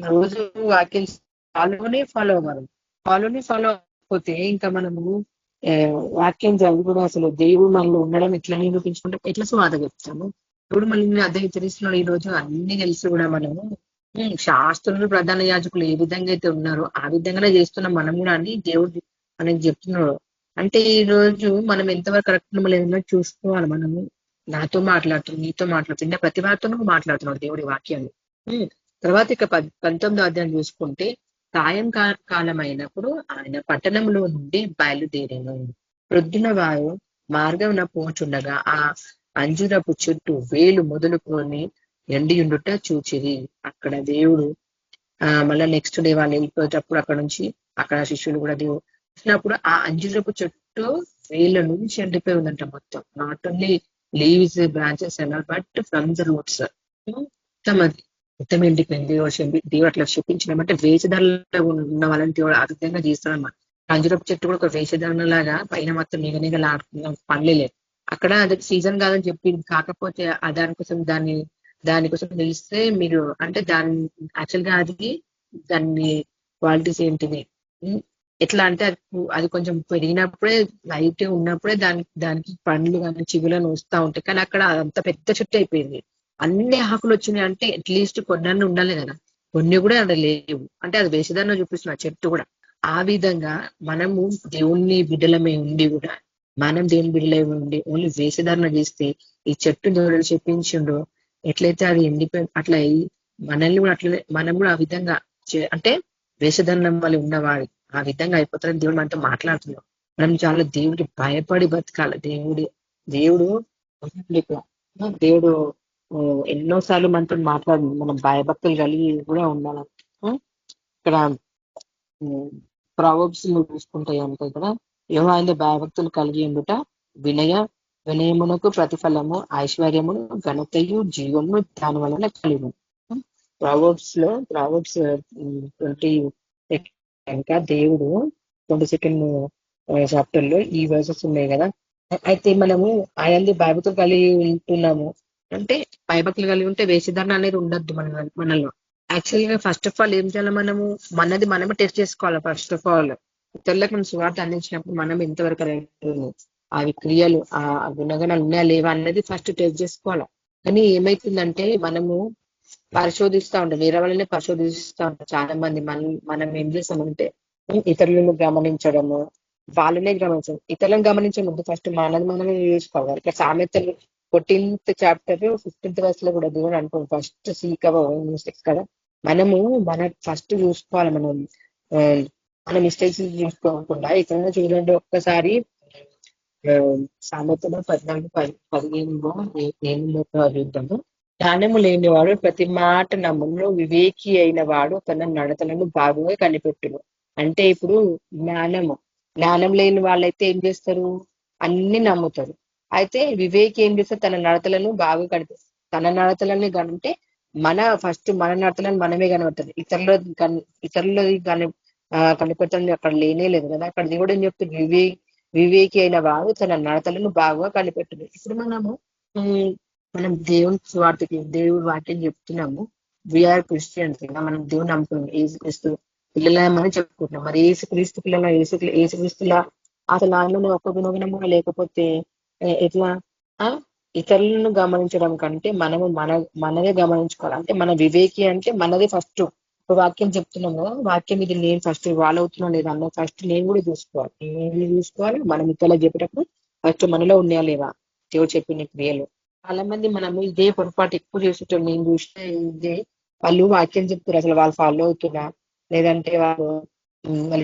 రోజు వాక్యం ఫాలో అవ్వకపోతే ఇంకా మనము వాక్యం చదివి కూడా అసలు దేవుడు మనలో ఉండడం ఎట్లా నిరూపించుకుంటే ఎట్లా సువాత చెప్తాము. దేవుడు మళ్ళీ అదే హెచ్చరిస్తున్నాడు. ఈ రోజు అన్ని తెలిసి కూడా మనము శాస్త్రులు ప్రధాన యాజకులు ఏ విధంగా అయితే ఉన్నారో ఆ విధంగానే చేస్తున్నాం మనం కూడా అని దేవుడు మనకి చెప్తున్నాడు. అంటే ఈ రోజు మనం ఎంతవరకు కరెక్ట్ లేదన్నా చూసుకోవాలి. మనము నాతో మాట్లాడుతున్నాం, నీతో మాట్లాడుతున్నా, ప్రతి వారితో మాట్లాడుతున్నాడు దేవుడి వాక్యాన్ని. తర్వాత ఇక 19వ అధ్యాయం చూసుకుంటే సాయంకాలం అయినప్పుడు ఆయన పట్టణంలో నుండి బయలుదేరాను. ప్రొద్దున వారు మార్గంన పోచుండగా ఆ అంజురపు చెట్టు వేలు మొదలుకొని ఎండియుండుట చూచిరి. అక్కడ దేవుడు మళ్ళా నెక్స్ట్ డే వాళ్ళు వెళ్ళిపోయేటప్పుడు అక్కడ శిష్యులు కూడా దేవుడు చూసినప్పుడు ఆ అంజురపు చెట్టు వేల నుంచి ఎండిపోయి ఉందంట మొత్తం. నాట్ ఓన్లీ లీవ్స్, బ్రాంచెస్ అన్నారు, బట్ ఫ్రమ్ ద రూట్స్ మొత్తం ఎండిపోయింది. దేవుడు అట్లా చూపించడం వేషధారలో ఉన్న వాళ్ళని దేవుడు ఆ విధంగా చేస్తాడన్నమాట. అంజురపు చెట్టు కూడా ఒక వేషధారణ లాగా పైన మొత్తం నిగనిగలాడుతున్న పనిలేదు. అక్కడ అది సీజన్ కాదని చెప్పింది. కాకపోతే దానికోసం తెలిస్తే మీరు అంటే యాక్చువల్ గా దాన్ని క్వాలిటీస్ ఏంటిది ఎట్లా అంటే అది కొంచెం పెరిగినప్పుడే లైట్ ఉన్నప్పుడే దానికి పండ్లు కానీ చిగులను వస్తూ ఉంటాయి. కానీ అక్కడ అంత పెద్ద చెట్టు అయిపోయింది. అన్ని ఆకులు వచ్చినాయి అంటే అట్లీస్ట్ కొన్ని ఉండాలి కదా, కొన్ని కూడా అక్కడ లేవు అంటే అది వేషధారణ చూపిస్తున్న చెట్టు కూడా. ఆ విధంగా మనము దేవుణ్ణి బిడ్డలమే ఉండి కూడా మనం దేవుని బిడ్డలమే ఉండి ఓన్లీ వేషధారణ చేస్తే ఈ చెట్టు దేవుడు చెప్పించిండు ఎట్లయితే అది ఎండిపోయి అట్లా మనల్ని కూడా అట్లనే మనం కూడా ఆ విధంగా అంటే వేషధారణం వల్ల ఉన్నవాడు ఆ విధంగా అయిపోతారని దేవుడు మనతో మాట్లాడుతున్నాం. మనం చాలా దేవుడికి భయపడి బతకాలి. దేవుడు దేవుడు ఎన్నోసార్లు మనతో మాట్లాడింది. మనం భయభక్తులు కలిగి కూడా ఉండాలి. ఇక్కడ ప్రావర్బ్స్ చూసుకుంటాయి అంటే ఇక్కడ యెహోవాయందు భయభక్తులు కలిగి ఉండుట వినయమునకు ప్రతిఫలము, ఐశ్వర్యమును, ఘనతయు, జీవము దాని వలన కలిగి. ప్రావర్బ్స్ 20 ఇంకా దేవుడు 22nd చాప్టర్ లో ఈ వర్సెస్ ఉన్నాయి కదా. అయితే మనము ఆయనది భయభక్తులు కలిగి ఉంటున్నాము అంటే భయభక్తులు కలిగి ఉంటే వేషధారణ అనేది ఉండద్దు మనలో. యాక్చువల్ గా ఫస్ట్ ఆఫ్ ఆల్ ఏం చేయాలి, మనది మనమే టెస్ట్ చేసుకోవాలి. ఫస్ట్ ఆఫ్ ఆల్ ఇతరులకు మనం సువార్త అందించినప్పుడు మనం ఎంతవరకు అవి క్రియలు ఆ గుణగణాలు ఉన్నాయా లేవా అన్నది ఫస్ట్ టెస్ట్ చేసుకోవాలి. కానీ ఏమైతుందంటే మనము పరిశోధిస్తూ ఉంటాం, వేరే వాళ్ళనే పరిశోధిస్తూ ఉంటాం. చాలా మంది మనం ఏం చేస్తామంటే ఇతరులను గమనించడము, వాళ్ళనే గమనించడం, ఇతరులను గమనించే ముందు ఫస్ట్ మనమే చూసుకోవాలి. ఇక సామెతలు 14th చాప్టర్ 15th verse లో కూడా దేవుడు అనుకోండి ఫస్ట్ సీక్ మిస్టేక్స్ కదా. మనము ఫస్ట్ చూసుకోవాలి. మన మిస్టేక్స్ చూసుకోకుండా ఇక్కడ చూడండి ఒక్కసారి సామెతలు 14:15 చూద్దాము. జ్ఞానము లేనివాడు ప్రతి మాట నమ్మును, వివేకి అయిన వాడు తన నడతలను బాగుగా కనిపెట్టును. అంటే ఇప్పుడు జ్ఞానం లేని వాళ్ళైతే ఏం చేస్తారు, అన్ని నమ్ముతారు. అయితే వివేకి ఏం చేస్తారు, తన నడతలను బాగా కనిపిస్తారు. తన నడతలని అంటే ఫస్ట్ మన నడతలను మనమే కనబడుతుంది. ఇతరులది కనిపెట్టడం అక్కడ లేనే లేదు కదా. అక్కడ దేవుడు ఏం చెప్తుంది, వివేకి అయిన వాడు తన నడతలను బాగా కనిపెట్టును. ఇప్పుడు మనం దేవుని స్వార్థకి దేవుడు వాక్యం చెప్తున్నాము. వీఆర్ క్రిస్టియన్స్ కదా, మనం దేవుని నమ్ముకున్నాం, ఏసుక్రీస్తు పిల్లలమని చెప్పుకుంటున్నాం. మరి ఏసుక్రీస్తు పిల్లల ఏసుక్రీస్తులా అసలు ఆయనలో ఒక గుణగుణము లేకపోతే ఎట్లా? ఇతరులను గమనించడం కంటే మనము మనదే గమనించుకోవాలి. అంటే మన వివేకి అంటే మనదే ఫస్ట్. వాక్యం చెప్తున్నాము, వాక్యం ఇది నేను ఫస్ట్ ఫాలో అవుతున్నా లేదా అన్న ఫస్ట్ నేను కూడా చూసుకోవాలి. మనం ఇతరులకు చెప్పేటప్పుడు ఫస్ట్ మనలో ఉన్నాయా లేవా దేవుడు చెప్పిన క్రియలు. చాలా మంది మనము ఇదే పొరపాటు ఎక్కువ చేస్తుంటాం. నేను చూస్తే ఇదే, వాళ్ళు వాక్యం చెప్తారు, అసలు వాళ్ళు ఫాలో అవుతున్నా లేదంటే వాళ్ళు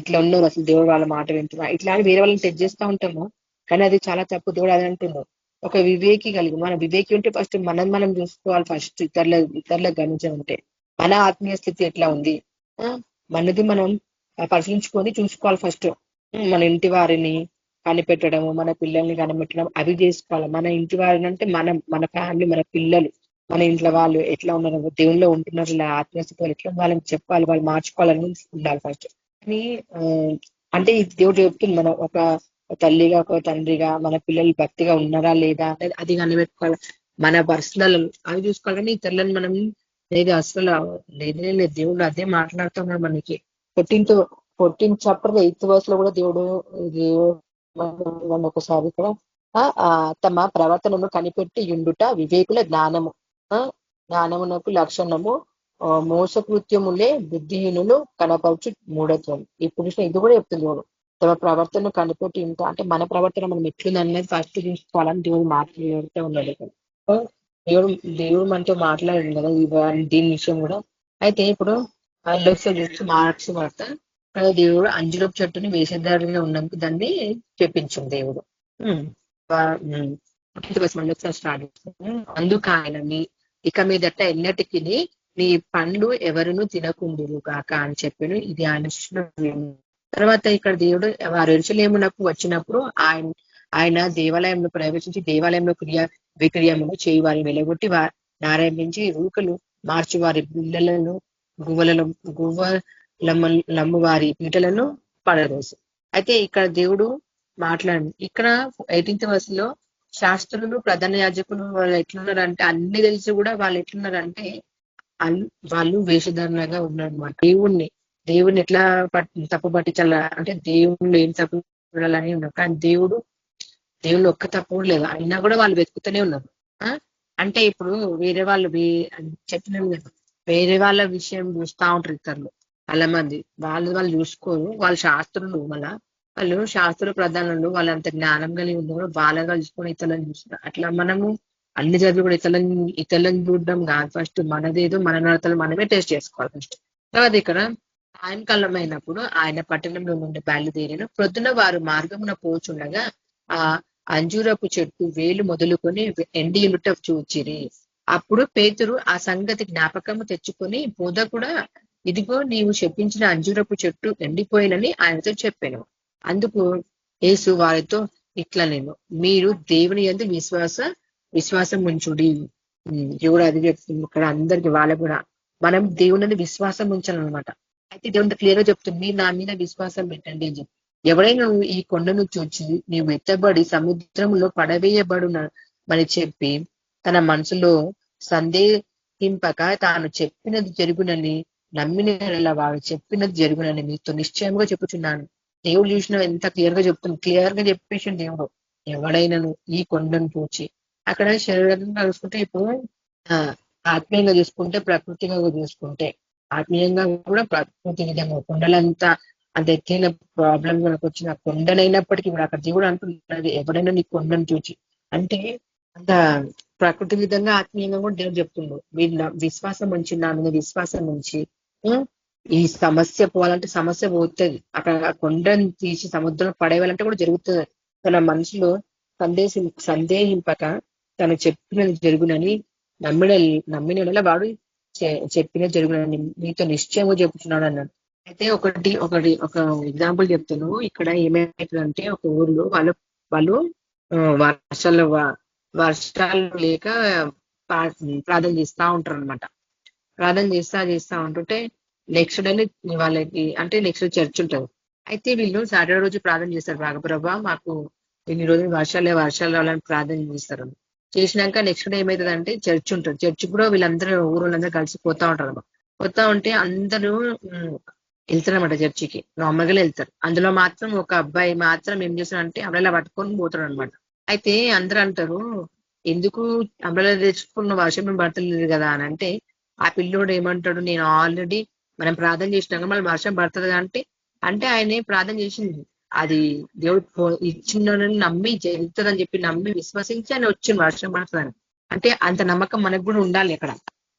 ఇట్లా ఉన్నారు, అసలు దేవుడు వాళ్ళ మాట వింటున్నా, ఇట్లా వేరే వాళ్ళని టెస్ట్ చేస్తూ ఉంటాము. కానీ అది చాలా తప్పు. దేవుడు అది అంటున్నాం, ఒక వివేకి కలిగి మన వివేకి ఉంటే ఫస్ట్ మనం చూసుకోవాలి. ఫస్ట్ ఇతరులకు గమనించాలంటే మన ఆత్మీయ స్థితి ఎట్లా ఉంది, మనది మనం పరిశీలించుకొని చూసుకోవాలి. ఫస్ట్ మన ఇంటి వారిని కనిపెట్టడము, మన పిల్లల్ని కనిపెట్టడం అవి చేసుకోవాలి. మన ఇంటి వారిని అంటే మన ఫ్యామిలీ, మన పిల్లలు, మన ఇంట్లో వాళ్ళు ఎట్లా ఉన్నారు, దేవుళ్ళు ఉంటున్నారు, ఇలా ఆత్మీయస్థితులు ఎట్లా వాళ్ళని చెప్పాలి, వాళ్ళు మార్చుకోవాలని ఉండాలి ఫస్ట్. కానీ అంటే దేవుడు చెప్తుంది, మనం ఒక తల్లిగా ఒక తండ్రిగా మన పిల్లలు భక్తిగా ఉన్నారా లేదా అనేది అది కనిపెట్టుకోవాలి. మన పర్సనల్ అవి చూసుకోవాలి. కానీ ఇతరులను మనం లేదు అసలు లేదే లేదు. దేవుడు అదే మాట్లాడుతున్నాడు మనకి. 14th చాప్టర్ 8th verse లో కూడా దేవుడు ఒకసారి ఇక్కడ తమ ప్రవర్తనను కనిపెట్టి ఉండుట వివేకుల జ్ఞానమునకు లక్షణము, మోసకృత్యములే బుద్ధిహీనులు కనపరచు మూఢత్వం. ఇప్పుడు ఇది కూడా చెప్తుంది దేవుడు, తమ ప్రవర్తనను కనిపెట్టి ఉంటా అంటే మన ప్రవర్తన మనం ఎట్లుంది అనేది ఫస్ట్ చూసుకోవాలని దేవుడు మాట్లాడుతూ ఉన్నాడు ఇక్కడ. దేవుడు మనతో మాట్లాడింది కదా దీని విషయం కూడా. అయితే ఇప్పుడు మార్క్స్ వార్త దేవుడు అంజురపు చెట్టుని వేషధారిగా ఉన్నందుకు దాన్ని చెప్పించింది దేవుడు. స్టార్ట్ అందుకు ఆయన ఇక మీదట ఎన్నటికి నీ పండ్లు ఎవరును తినకుందురు కాక అని చెప్పాను. ఇది ఆయన తర్వాత ఇక్కడ దేవుడు వారు ఎరుసలేమునకు వచ్చినప్పుడు ఆయన దేవాలయంలో ప్రవేశించి దేవాలయంలో విక్రియములు చేయి వారిని వెలగొట్టి నారాయణించి రూకలు మార్చి వారి బిళ్ళలను గువ్వలమ్ము వారి పీటలను పడరోసు. అయితే ఇక్కడ దేవుడు మాట్లాడి ఇక్కడ 18th verse లో శాస్త్రులు ప్రధాన యాజకులు వాళ్ళు ఎట్లున్నారంటే అన్ని తెలిసి కూడా వాళ్ళు ఎట్లున్నారంటే వాళ్ళు వేషధారణగా ఉన్నారన్నమాట. దేవుణ్ణి ఎట్లా తప్పు పట్టించాల అంటే దేవుళ్ళు ఏం తప్పు చూడాలని ఉన్నారు. కానీ దేవుళ్ళు ఒక్క తప్పు లేదు, అయినా కూడా వాళ్ళు వెతుకుతూనే ఉన్నారు. అంటే ఇప్పుడు వేరే వాళ్ళు చెప్పినాను కదా, వేరే వాళ్ళ విషయం చూస్తా ఉంటారు ఇతరులు చాలా మంది. వాళ్ళు చూసుకోరు, వాళ్ళు శాస్త్రులు, వాళ్ళు శాస్త్ర ప్రధానులు, వాళ్ళంత జ్ఞానం కలిగి ఉన్నారు, బాగా కలుసుకొని ఇతరులను చూస్తారు. అట్లా మనము అన్ని చదువు కూడా ఇతరులను చూడడం కాదు, ఫస్ట్ మనదేదో మన నడతలు మనమే టెస్ట్ చేసుకోవాలి ఫస్ట్. తర్వాత ఇక్కడ సాయంకాలం అయినప్పుడు ఆయన పట్టణంలో నుండి బయలుదేరిన ప్రొద్దున వారు మార్గమున పోచుండగా ఆ అంజూరపు చెట్టు వేలు మొదలుకొని ఎండియులుట చూచిరి. అప్పుడు పేతురు ఆ సంగతి జ్ఞాపకము తెచ్చుకొని బోధకుడా, ఇదిగో నీవు చెప్పించిన అంజూరపు చెట్టు ఎండిపోయినని ఆయనతో చెప్పాను. అందుకు యేసు వారితో ఇట్లా, నేను మీరు దేవుని యందు విశ్వాసం ఉంచుడి. దేవుడు అది చెప్తుంది ఇక్కడ అందరికి, వాళ్ళకు కూడా మనం దేవుని విశ్వాసం ఉంచాలన్నమాట. అయితే దేవుడు క్లియర్ గా చెప్తుంది, మీరు నా మీద విశ్వాసం పెట్టండి అని చెప్పి. ఎవరైనా నువ్వు ఈ కొండను చూచి నీవు ఎత్తబడి సముద్రంలో పడవేయబడునని చెప్పి తన మనసులో సందేహింపక తాను చెప్పినది జరుగునని నమ్మిన వాడు చెప్పినది జరుగునని మీతో నిశ్చయంగా చెప్పుచున్నాను. దేవుడు చూసిన ఎంత క్లియర్ గా చెప్తుంది, క్లియర్ గా చెప్పేసి దేవుడు ఎవడైనాను ఈ కొండను చూచి. అక్కడ శరీరంగా చూసుకుంటే, ఇప్పుడు ఆత్మీయంగా చూసుకుంటే, ప్రకృతిగా చూసుకుంటే, ఆత్మీయంగా కూడా ప్రకృతి విధంగా కొండలంతా అంత ఎత్తైన ప్రాబ్లం మనకు వచ్చిన కొండనైనప్పటికీ కూడా అక్కడ దేవుడు అంటున్నది, ఎవడైనా నీ కొండను చూచి అంటే అంత ప్రకృతి విధంగా ఆత్మీయంగా కూడా దేవుడు చెప్తుండ్రు, వీళ్ళ విశ్వాసం ఉంచి, నా మీద విశ్వాసం ఉంచి ఈ సమస్య పోవాలంటే సమస్య పోతుంది. అక్కడ కొండను తీసి సముద్రం పడేయాలంటే కూడా జరుగుతుంది. తన మనసులో సందేహింపక తను చెప్పినది జరుగునని నమ్మిన వాడు చెప్పినది జరుగునని మీతో నిశ్చయంగా చెప్తున్నాడు అన్నాడు. అయితే ఒక ఎగ్జాంపుల్ చెప్తాను. ఇక్కడ ఏమైతుందంటే, ఒక ఊర్లో వాళ్ళు వర్షాలు లేక ప్రార్థన చేస్తా ఉంటారు అనమాట. ప్రార్థన చేస్తా ఉంటుంటే నెక్స్ట్ డే వాళ్ళకి అంటే నెక్స్ట్ చర్చ్ ఉంటుంది. అయితే వీళ్ళు సాటర్డే రోజు ప్రార్థన చేస్తారు, ప్రభా మాకు ఇన్ని రోజులు వర్షాలు రావాలని ప్రార్థన చేస్తారు. చేసినాక నెక్స్ట్ డే ఏమవుతుందంటే చర్చ్ ఉంటుంది. చర్చ్ కూడా వీళ్ళందరూ ఊరోళ్ళందరూ కలిసి పోతా ఉంటారు. పోతా ఉంటే అందరూ వెళ్తారనమాట చర్చికి, నార్మల్గా వెళ్తారు. అందులో మాత్రం ఒక అబ్బాయి మాత్రం ఏం చేస్తాడంటే అంబ్రెల్లా పట్టుకొని పోతాడు అనమాట. అయితే అందరూ అంటారు, ఎందుకు అంబ్రెల్లా తెచ్చుకున్న వర్షం పడతలేదు కదా అని అంటే, ఆ పిల్లోడు ఏమంటాడు, నేను ఆల్రెడీ మనం ప్రార్థన చేసినాక మళ్ళీ వర్షం పడుతుంది అంటే ఆయన ప్రార్థన చేసింది అది దేవుడు ఇచ్చిందని నమ్మి జరుగుతుందని చెప్పి నమ్మి విశ్వసించి ఆయన వచ్చింది వర్షం పడుతుందని. అంటే అంత నమ్మకం మనకు కూడా ఉండాలి. అక్కడ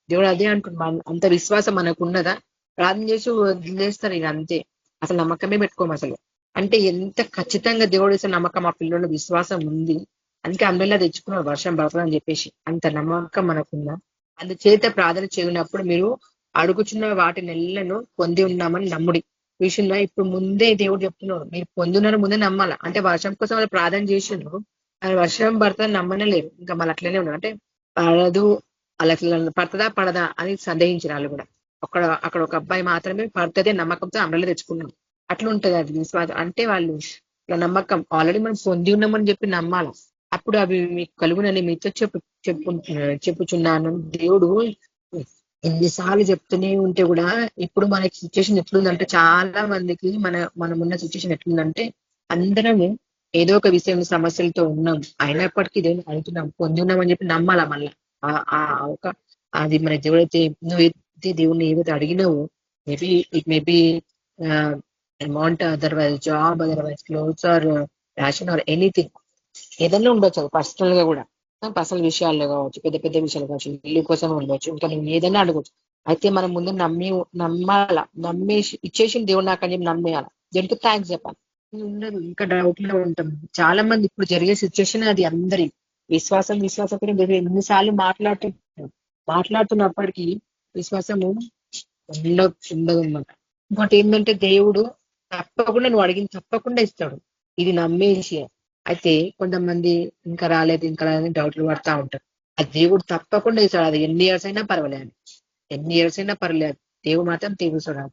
దేవుడు అదే అంటున్నాడు, అంత విశ్వాసం మనకు ఉన్నదా? ప్రార్థన చేసి వదిలేస్తారు ఇక అంతే, అసలు నమ్మకమే పెట్టుకోము అసలు. అంటే ఎంత ఖచ్చితంగా దేవుడు వేసే నమ్మకం ఆ పిల్లల విశ్వాసం ఉంది. అందుకే అంబెల్లా తెచ్చుకున్నారు వర్షం పడుతుందని చెప్పేసి. అంత నమ్మకం మనకుందా? అందుచేత ప్రార్థన చేయనప్పుడు మీరు అడుగుచున్న వాటి నెలను పొంది ఉన్నామని నమ్ముడి విషయంలో ఇప్పుడు ముందే దేవుడు చెప్తున్నారు, మీరు పొందున్నారు ముందే నమ్మాల. అంటే వర్షం కోసం వాళ్ళు ప్రార్థన చేసిండ్రు, అది వర్షం పడుతుందని నమ్మనే లేరు. ఇంకా మళ్ళీ అట్లనే ఉన్నారు. అంటే పడదు, అలా పడుతుందా పడదా అని సందేహించిన వాళ్ళు కూడా. అక్కడ ఒక అబ్బాయి మాత్రమే పడుతుంది నమ్మకంతో అంబ్రెల్లా తెచ్చుకున్నాం. అట్లా ఉంటది అది విశ్వాసం. అంటే వాళ్ళు నమ్మకం ఆల్రెడీ మనం పొంది ఉన్నామని చెప్పి నమ్మాలి. అప్పుడు అవి మీకు కలుగునని మీతో చెప్పుచున్నాను. దేవుడు ఎన్నిసార్లు చెప్తూనే ఉంటే కూడా ఇప్పుడు మనకి సిచ్యువేషన్ ఎట్లుందంటే, చాలా మందికి మనమున్న సిచ్యువేషన్ ఎట్లుందంటే, అందరము ఏదో ఒక విషయం సమస్యలతో ఉన్నాం, అయినప్పటికీ దేవుని అడుగుతున్నాం, పొంది ఉన్నామని చెప్పి నమ్మాలా. మళ్ళా అది మన దేవుడైతే నువ్వైతే దేవుణ్ణి ఏదైతే అడిగినావో, maybe it maybe amount, otherwise job, otherwise clothes or ration or anything, ఏదైనా ఉండొచ్చు. పర్సనల్ గా కూడా, పర్సనల్ విషయాల్లో కావచ్చు, పెద్ద పెద్ద విషయాలు కావచ్చు, ఇల్లు కోసం ఉండొచ్చు, ఇంకా నువ్వు ఏదైనా అడగచ్చు. అయితే మనం ముందు నమ్మాల, నమ్మేసి ఇచ్చేసి దేవుడు నాకు అని చెప్పి నమ్మేయాలి, దేవుడికి థ్యాంక్స్ చెప్పాలి. ఉండదు, ఇంకా డౌట్ లో ఉంటాం. చాలా మంది ఇప్పుడు జరిగే సిచ్యువేషన్ అది. అందరి విశ్వాసం ఎన్నిసార్లు మాట్లాడుతున్నప్పటికీ విశ్వాసము ఉండదు అన్నమాట. ఇంకోటి ఏంటంటే, దేవుడు తప్పకుండా నువ్వు అడిగింది తప్పకుండా ఇస్తాడు, ఇది నమ్మేసి. అయితే కొంతమంది ఇంకా రాలేదు డౌట్లు పడతా ఉంటారు. అది దేవుడు తప్పకుండా ఇస్తాడు. అది ఎన్ని ఇయర్స్ అయినా పర్వాలేదు, దేవుడు మాత్రం తీరుస్తాడు.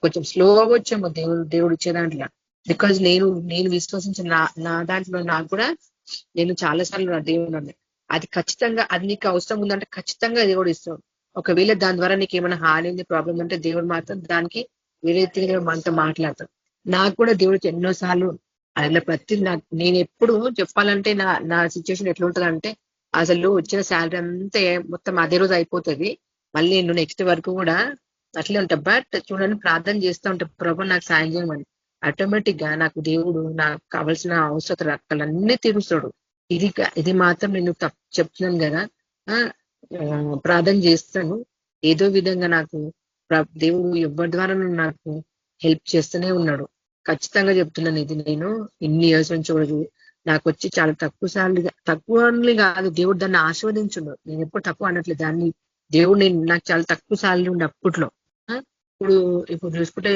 కొంచెం స్లోగా వచ్చాము దేవుడు ఇచ్చే దాంట్లో. బికాజ్ నేను విశ్వసించిన నా దాంట్లో నాకు కూడా నేను చాలాసార్లు నా దేవుడు అది ఖచ్చితంగా, అది నీకు అవసరం ఉందంటే ఖచ్చితంగా దేవుడు ఇస్తాడు. ఒకవేళ దాని ద్వారా నీకు ఏమైనా హాని ఉంది, ప్రాబ్లం అంటే దేవుడు మాత్రం దానికి వేరే తీరుగా మనతో మాట్లాడతాడు. నాకు కూడా దేవుడికి ఎన్నోసార్లు అలా నేను ఎప్పుడు చెప్పాలంటే నా సిచ్యువేషన్ ఎట్లా ఉంటుందంటే, అసలు వచ్చిన శాలరీ అంతా మొత్తం అదే రోజు అయిపోతుంది. మళ్ళీ నేను నెక్స్ట్ వరకు కూడా అట్లే ఉంటా. బట్ చూడండి, ప్రార్థన చేస్తూ ఉంటా, ప్రభు నాకు సాయం చేయమని. ఆటోమేటిక్ గా నాకు దేవుడు నాకు కావాల్సిన అవసరాలన్నీ తీరుస్తాడు. ఇది మాత్రం నేను చెప్తున్నాను కదా. ఆ ప్రార్థన చేస్తాను, ఏదో విధంగా నాకు దేవుడు ఎవరి ద్వారా నాకు హెల్ప్ చేస్తూనే ఉన్నాడు. ఖచ్చితంగా చెప్తున్నాను, ఇది నేను ఇన్ని ఇయర్స్ నుంచి కూడా నాకు వచ్చి చాలా తక్కువ సార్లు, తక్కువ కాదు, దేవుడు దాన్ని ఆస్వాదించుండు. నేను ఎప్పుడు తక్కువ అనట్లేదు దాన్ని. దేవుడు నాకు చాలా తక్కువ సార్లు ఉండే అప్పట్లో. ఇప్పుడు చూసుకుంటే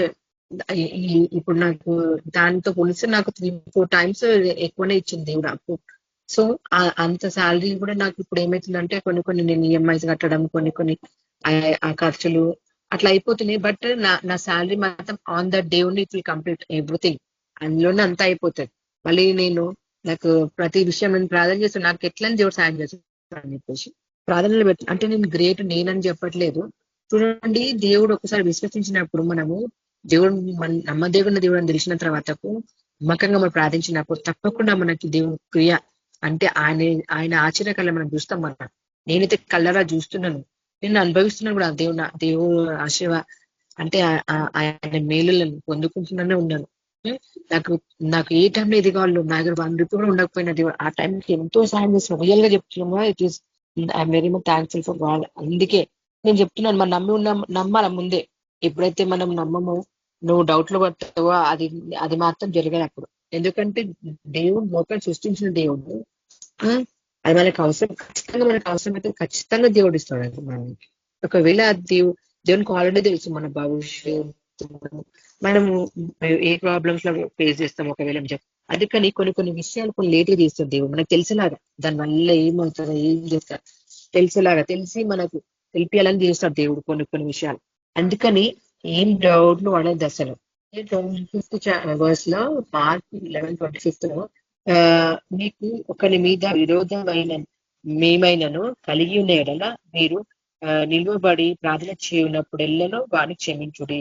ఇప్పుడు నాకు దానితో పోలిస్తే నాకు 3-4 times ఎక్కువనే ఇచ్చింది దేవుడు అప్పు. సో అంత శాలరీ కూడా నాకు ఇప్పుడు ఏమవుతుందంటే కొన్ని నేను ఈఎంఐస్ కట్టడం, కొన్ని ఆ ఖర్చులు అట్లా అయిపోతున్నాయి. బట్ నా శాలరీ మాత్రం on the day only it will complete everything, అందులోనే అంతా అయిపోతుంది. మళ్ళీ నాకు ప్రతి విషయం నేను ప్రార్థన చేస్తాను, నాకు ఎట్లని దేవుడు సాయం చేస్తాను అని చెప్పేసి ప్రార్థనలు పెట్టి. అంటే నేను గ్రేట్ నేనని చెప్పట్లేదు. చూడండి, దేవుడు ఒకసారి విశ్వసించినప్పుడు మనము దేవుడు నమ్మదేవున్న దేవుడు అని తెలిసిన తర్వాతకు నమ్మకంగా మనం ప్రార్థించినప్పుడు తప్పకుండా మనకి దేవుడు క్రియ అంటే ఆయన ఆశ్చర్యకళ మనం చూస్తాం. నేనైతే కళ్ళరా చూస్తున్నాను, నేను అనుభవిస్తున్నాను కూడా దేవుడు ఆశీర్వా అంటే ఆయన మేలులను పొందుకుంటున్నానే ఉన్నాను. నాకు ఏ టైంలో ఇది కావాలి, నా దగ్గర 1 రూపీ కూడా ఉండకపోయినా దేవుడు ఆ టైంకి ఎంతో సాయం చేస్తున్నాను. రియల్ గా చెప్తున్నాను, it is I'm very much thankful for God. అందుకే నేను చెప్తున్నాను, మనం నమ్మాల ముందే. ఎప్పుడైతే మనం నమ్మమో, నువ్వు డౌట్ లో పడతావో అది మాత్రం జరగదు అప్పుడు. ఎందుకంటే దేవుడు లోకాన్ని సృష్టించిన దేవుడు, అది మనకు అవసరం, ఖచ్చితంగా మనకు అవసరం అయితే ఖచ్చితంగా దేవుడు ఇస్తాడు మనకి. ఒకవేళ దేవునికి ఆల్రెడీ తెలుసు మన భవిష్యత్తు, మనము ఏ ప్రాబ్లమ్స్ లో ఫేస్ చేస్తాం ఒకవేళ. అందుకని కొన్ని విషయాలు కొన్ని లేట్గా తీస్తుంది దేవుడు, మనకు తెలిసేలాగా. దానివల్ల ఏమవుతుందో ఏం చేస్తారు తెలిసేలాగా, తెలిసి మనకు తెలిపియాలని చేస్తాడు దేవుడు కొన్ని విషయాలు. అందుకని ఏం డౌట్లు పడద్దు అసలు. 25th verse లో మార్క్ 11:25 లో మీకు ఒకరి మీద విరోధమైన మేమైనను కలిగి ఉన్న ఎడల మీరు నిలువబడి ప్రార్థన చేయనప్పుడెల్లలో వాడిని క్షమించుడి.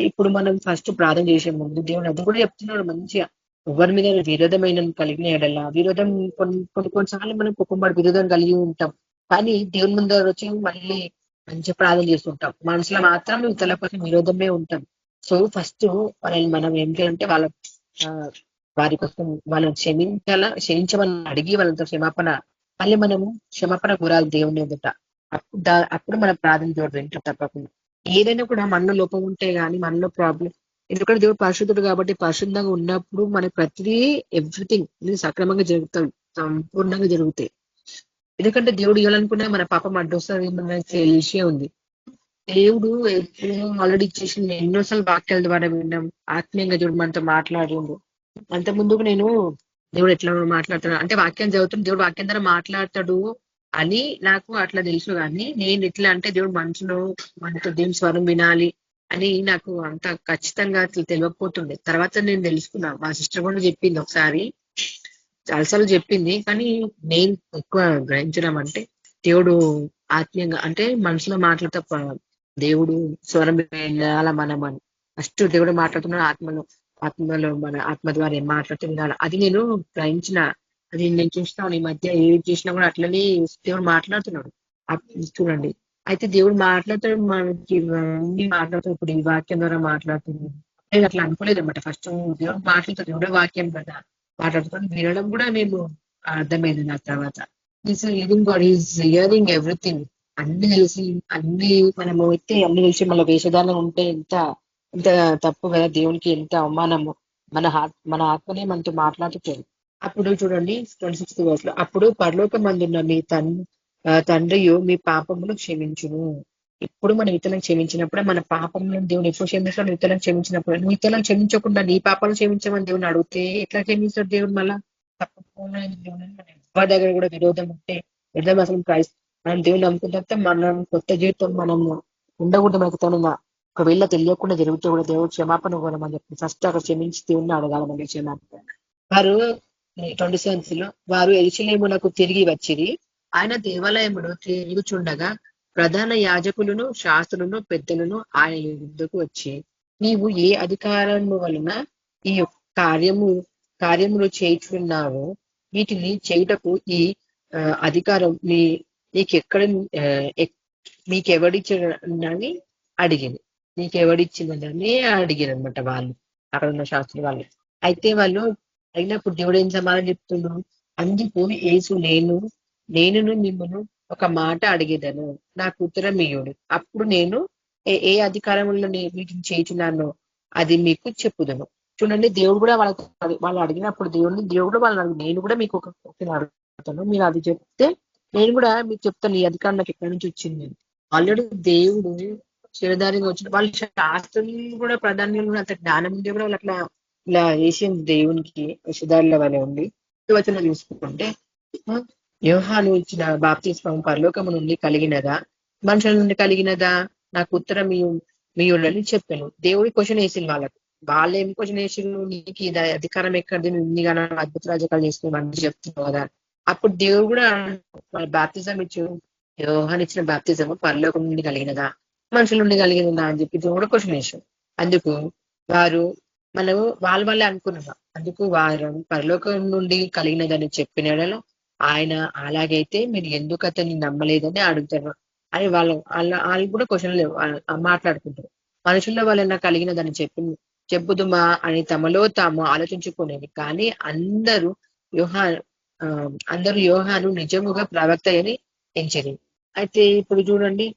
ఇప్పుడు మనం ఫస్ట్ ప్రార్థన చేసే ముందు దేవుడు అది కూడా చెప్తున్నాడు మంచిగా. ఎవరి మీద విరోధమైన కలిగిన ఎడల, విరోధం కొన్నిసార్లు మనం కుటుంబాడు విరోధం కలిగి ఉంటాం, కానీ దేవుని ముందు వచ్చి మళ్ళీ మంచి ప్రార్థన చేస్తుంటాం. మనసులో మాత్రం ఇతరుల కోసం విరోధమే ఉంటాం. సో ఫస్ట్ మనం ఏం చేయాలంటే వారి కోసం వాళ్ళని క్షమించమని అడిగి వాళ్ళతో క్షమాపణ, మళ్ళీ మనము క్షమాపణ కోరాలి దేవుని ఎదుట. అప్పుడు మన ప్రార్థన దేవుడు వింటాడు తప్పకుండా. ఏదైనా కూడా మనలో లోపం ఉంటే గానీ, మనలో ప్రాబ్లం, ఎందుకంటే దేవుడు పరిశుద్ధుడు కాబట్టి పరిశుద్ధంగా ఉన్నప్పుడు మనకి ప్రతిదీ ఎవ్రీథింగ్ సక్రమంగా జరుగుతాయి, సంపూర్ణంగా జరుగుతాయి. ఎందుకంటే దేవుడు ఇవ్వాలనుకున్నా మన పాపం అడ్డొస్తుంది మనకి తెలిసే ఉంది. దేవుడు ఎప్పుడో ఆల్రెడీ ఇచ్చేసి ఎన్నోసార్లు వాక్యాల ద్వారా విన్నాం, ఆత్మీయంగా దేవుడు మనతో మాట్లాడిండు. అంత ముందుకు నేను దేవుడు ఎట్లా మాట్లాడతాడు అంటే వాక్యం చదువుతున్న దేవుడు వాక్యం ద్వారా మాట్లాడతాడు అని నాకు అట్లా తెలుసు. కానీ నేను ఎట్లా అంటే దేవుడు మనసులో మనతో దేవుని స్వరం వినాలి అని నాకు అంత ఖచ్చితంగా అసలు తెలియకపోతుండే. తర్వాత నేను తెలుసుకున్నా, మా సిస్టర్ కూడా చెప్పింది ఒకసారి, చాలాసార్లు చెప్పింది. కానీ నేను ఎక్కువ గ్రహించడం అంటే దేవుడు ఆత్మీయంగా అంటే మనసులో మాట్లాడతా దేవుడు స్వరం వినాలా మనం అని. ఫస్ట్ దేవుడు మాట్లాడుతున్నాడు ఆత్మలో మన ఆత్మ ద్వారా ఏం మాట్లాడుతున్నాడు అది నేను గ్రహించిన. అది నేను చూస్తాను ఈ మధ్య ఏది చేసినా కూడా అట్లనే దేవుడు మాట్లాడుతున్నాడు. చూడండి, అయితే దేవుడు మాట్లాడతాడు మనకి ఇవన్నీ మాట్లాడుతాడు. ఇప్పుడు ఈ వాక్యం ద్వారా మాట్లాడుతున్నాడు, నేను అట్లా అనుకోలేదు అనమాట. ఫస్ట్ దేవుడు మాట్లాడుతాడు, దేవుడే వాక్యం కదా మాట్లాడుతాడు, వినడం కూడా నేను అర్థమైంది. నా తర్వాత this living God is hearing everything. అన్ని తెలిసి మనము అయితే అన్ని తెలిసి మన వేషధారణ ఉంటే ఎంత తప్పు కదా, దేవునికి ఎంత అవమానము. మన ఆత్మనే మనతో మాట్లాడుతాడు. అప్పుడు చూడండి 26th verse లో, అప్పుడు పరలోకమందున్న మీ తండ్రియు మీ పాపములు క్షమించును. ఇప్పుడు మనం ఇతరులను క్షమించినప్పుడే మన పాపములను దేవుడు ఎప్పుడు క్షమిస్తాడు, ఇతరులను క్షమించినప్పుడు. నువ్వు ఇతరులను క్షమించకుండా నీ పాపాలను క్షమించమని దేవుని అడిగితే ఎట్లా క్షమిస్తాడు దేవుడు? మళ్ళా తప్పకుండా దేవుడు ఎవరి దగ్గర కూడా విరోధం ఉంటే అసలు మనం దేవుని నమ్ముకుంటే మనం కొత్త జీవితం మనం ఉండకూడదు. మనకు తనుగా ఒకవేళ తెలియకుండా జరిగితే కూడా దేవుడు క్షమాపణ కోరమని చెప్పి ఫస్ట్ అక్కడ క్షమించి దేవుడిని అడగాలమని క్షమాపణ. వారు 27th లో వారు యెరూషలేమునకు తిరిగి వచ్చిరి. ఆయన దేవాలయమును తిరుగుచుండగా ప్రధాన యాజకులను శాస్త్రులను పెద్దలను ఆయన యుద్ధకు వచ్చి, నీవు ఏ అధికారము వలన ఈ కార్యములు చేయుచున్నావో వీటిని చేయుటకు ఈ అధికారం నీకెక్కడ మీకెవడిచ్చాడని అడిగింది. నీకెవడిచ్చిందని అడిగారు అనమాట వాళ్ళు, అక్కడ ఉన్న శాస్త్రి వాళ్ళు. అయితే వాళ్ళు అయినప్పుడు దేవుడు ఏం సమాధానం చెప్తుండ్రు, అందుకు యేసు నేను మిమ్మల్ని ఒక మాట అడిగేదను, నాకు ఉత్తరం ఇయ్యుడు, అప్పుడు నేను ఏ అధికారంలో వీటిని చేయుచున్నానో అది మీకు చెప్పుదును. చూడండి, దేవుడు కూడా వాళ్ళు అడిగినప్పుడు దేవుడు వాళ్ళని నేను కూడా మీకు ఒక అడుగుతాను, మీరు అది చెప్తే నేను కూడా మీకు చెప్తాను ఈ అధికారం నాకు ఎక్కడి నుంచి వచ్చింది. ఆల్రెడీ దేవుడు శిరధారిగా వచ్చిన వాళ్ళు శాస్త్రం కూడా ప్రాధాన్యం కూడా అంత జ్ఞానం ఉంటే కూడా వాళ్ళు అట్లా ఇలా వేసింది దేవునికి శిరధారుల వల్ల ఉండి. వచనం చూసుకుంటే యోహాను ఇచ్చిన బాప్తిస్మం పరలోకము నుండి కలిగినదా మనుషుల నుండి కలిగినదా, నాకు ఉత్తరం మీయుడని చెప్పాను. దేవుడి క్వశ్చన్ వేసింది వాళ్ళకు. వాళ్ళు ఏం క్వశ్చన్ వేసిండు, నీకు ఇది అధికారం ఎక్కడిది, నువ్వు ఇన్ని కానీ అద్భుత రాజకాలు చేసుకుని చెప్తున్నావు కదా. అప్పుడు దేవుడు కూడా వాళ్ళ బాప్తిజం ఇచ్చు, యోహాను ఇచ్చిన బాప్తిజము పరలోకం నుండి కలిగినదా మనుషుల నుండి కలిగినదా అని చెప్పి దేవుడు క్వశ్చన్ వేసాం. అందుకు వారు మనము వాళ్ళే అనుకున్నాం. అందుకు వారు పరలోకం నుండి కలిగినదని చెప్పిన ఆయన అలాగైతే మీరు ఎందుకు అతన్ని నమ్మలేదని అడుగుతారు అని వాళ్ళు కూడా క్వశ్చన్లు మాట్లాడుకుంటారు. మనుషుల్లో వాళ్ళన్నా కలిగినదని చెప్పుదుమా అని తమలో తాము ఆలోచించుకునేది. కానీ అందరూ యోహాను నిజముగా ప్రవక్త అని ఎంచరు. అయితే ఇప్పుడు చూడండి,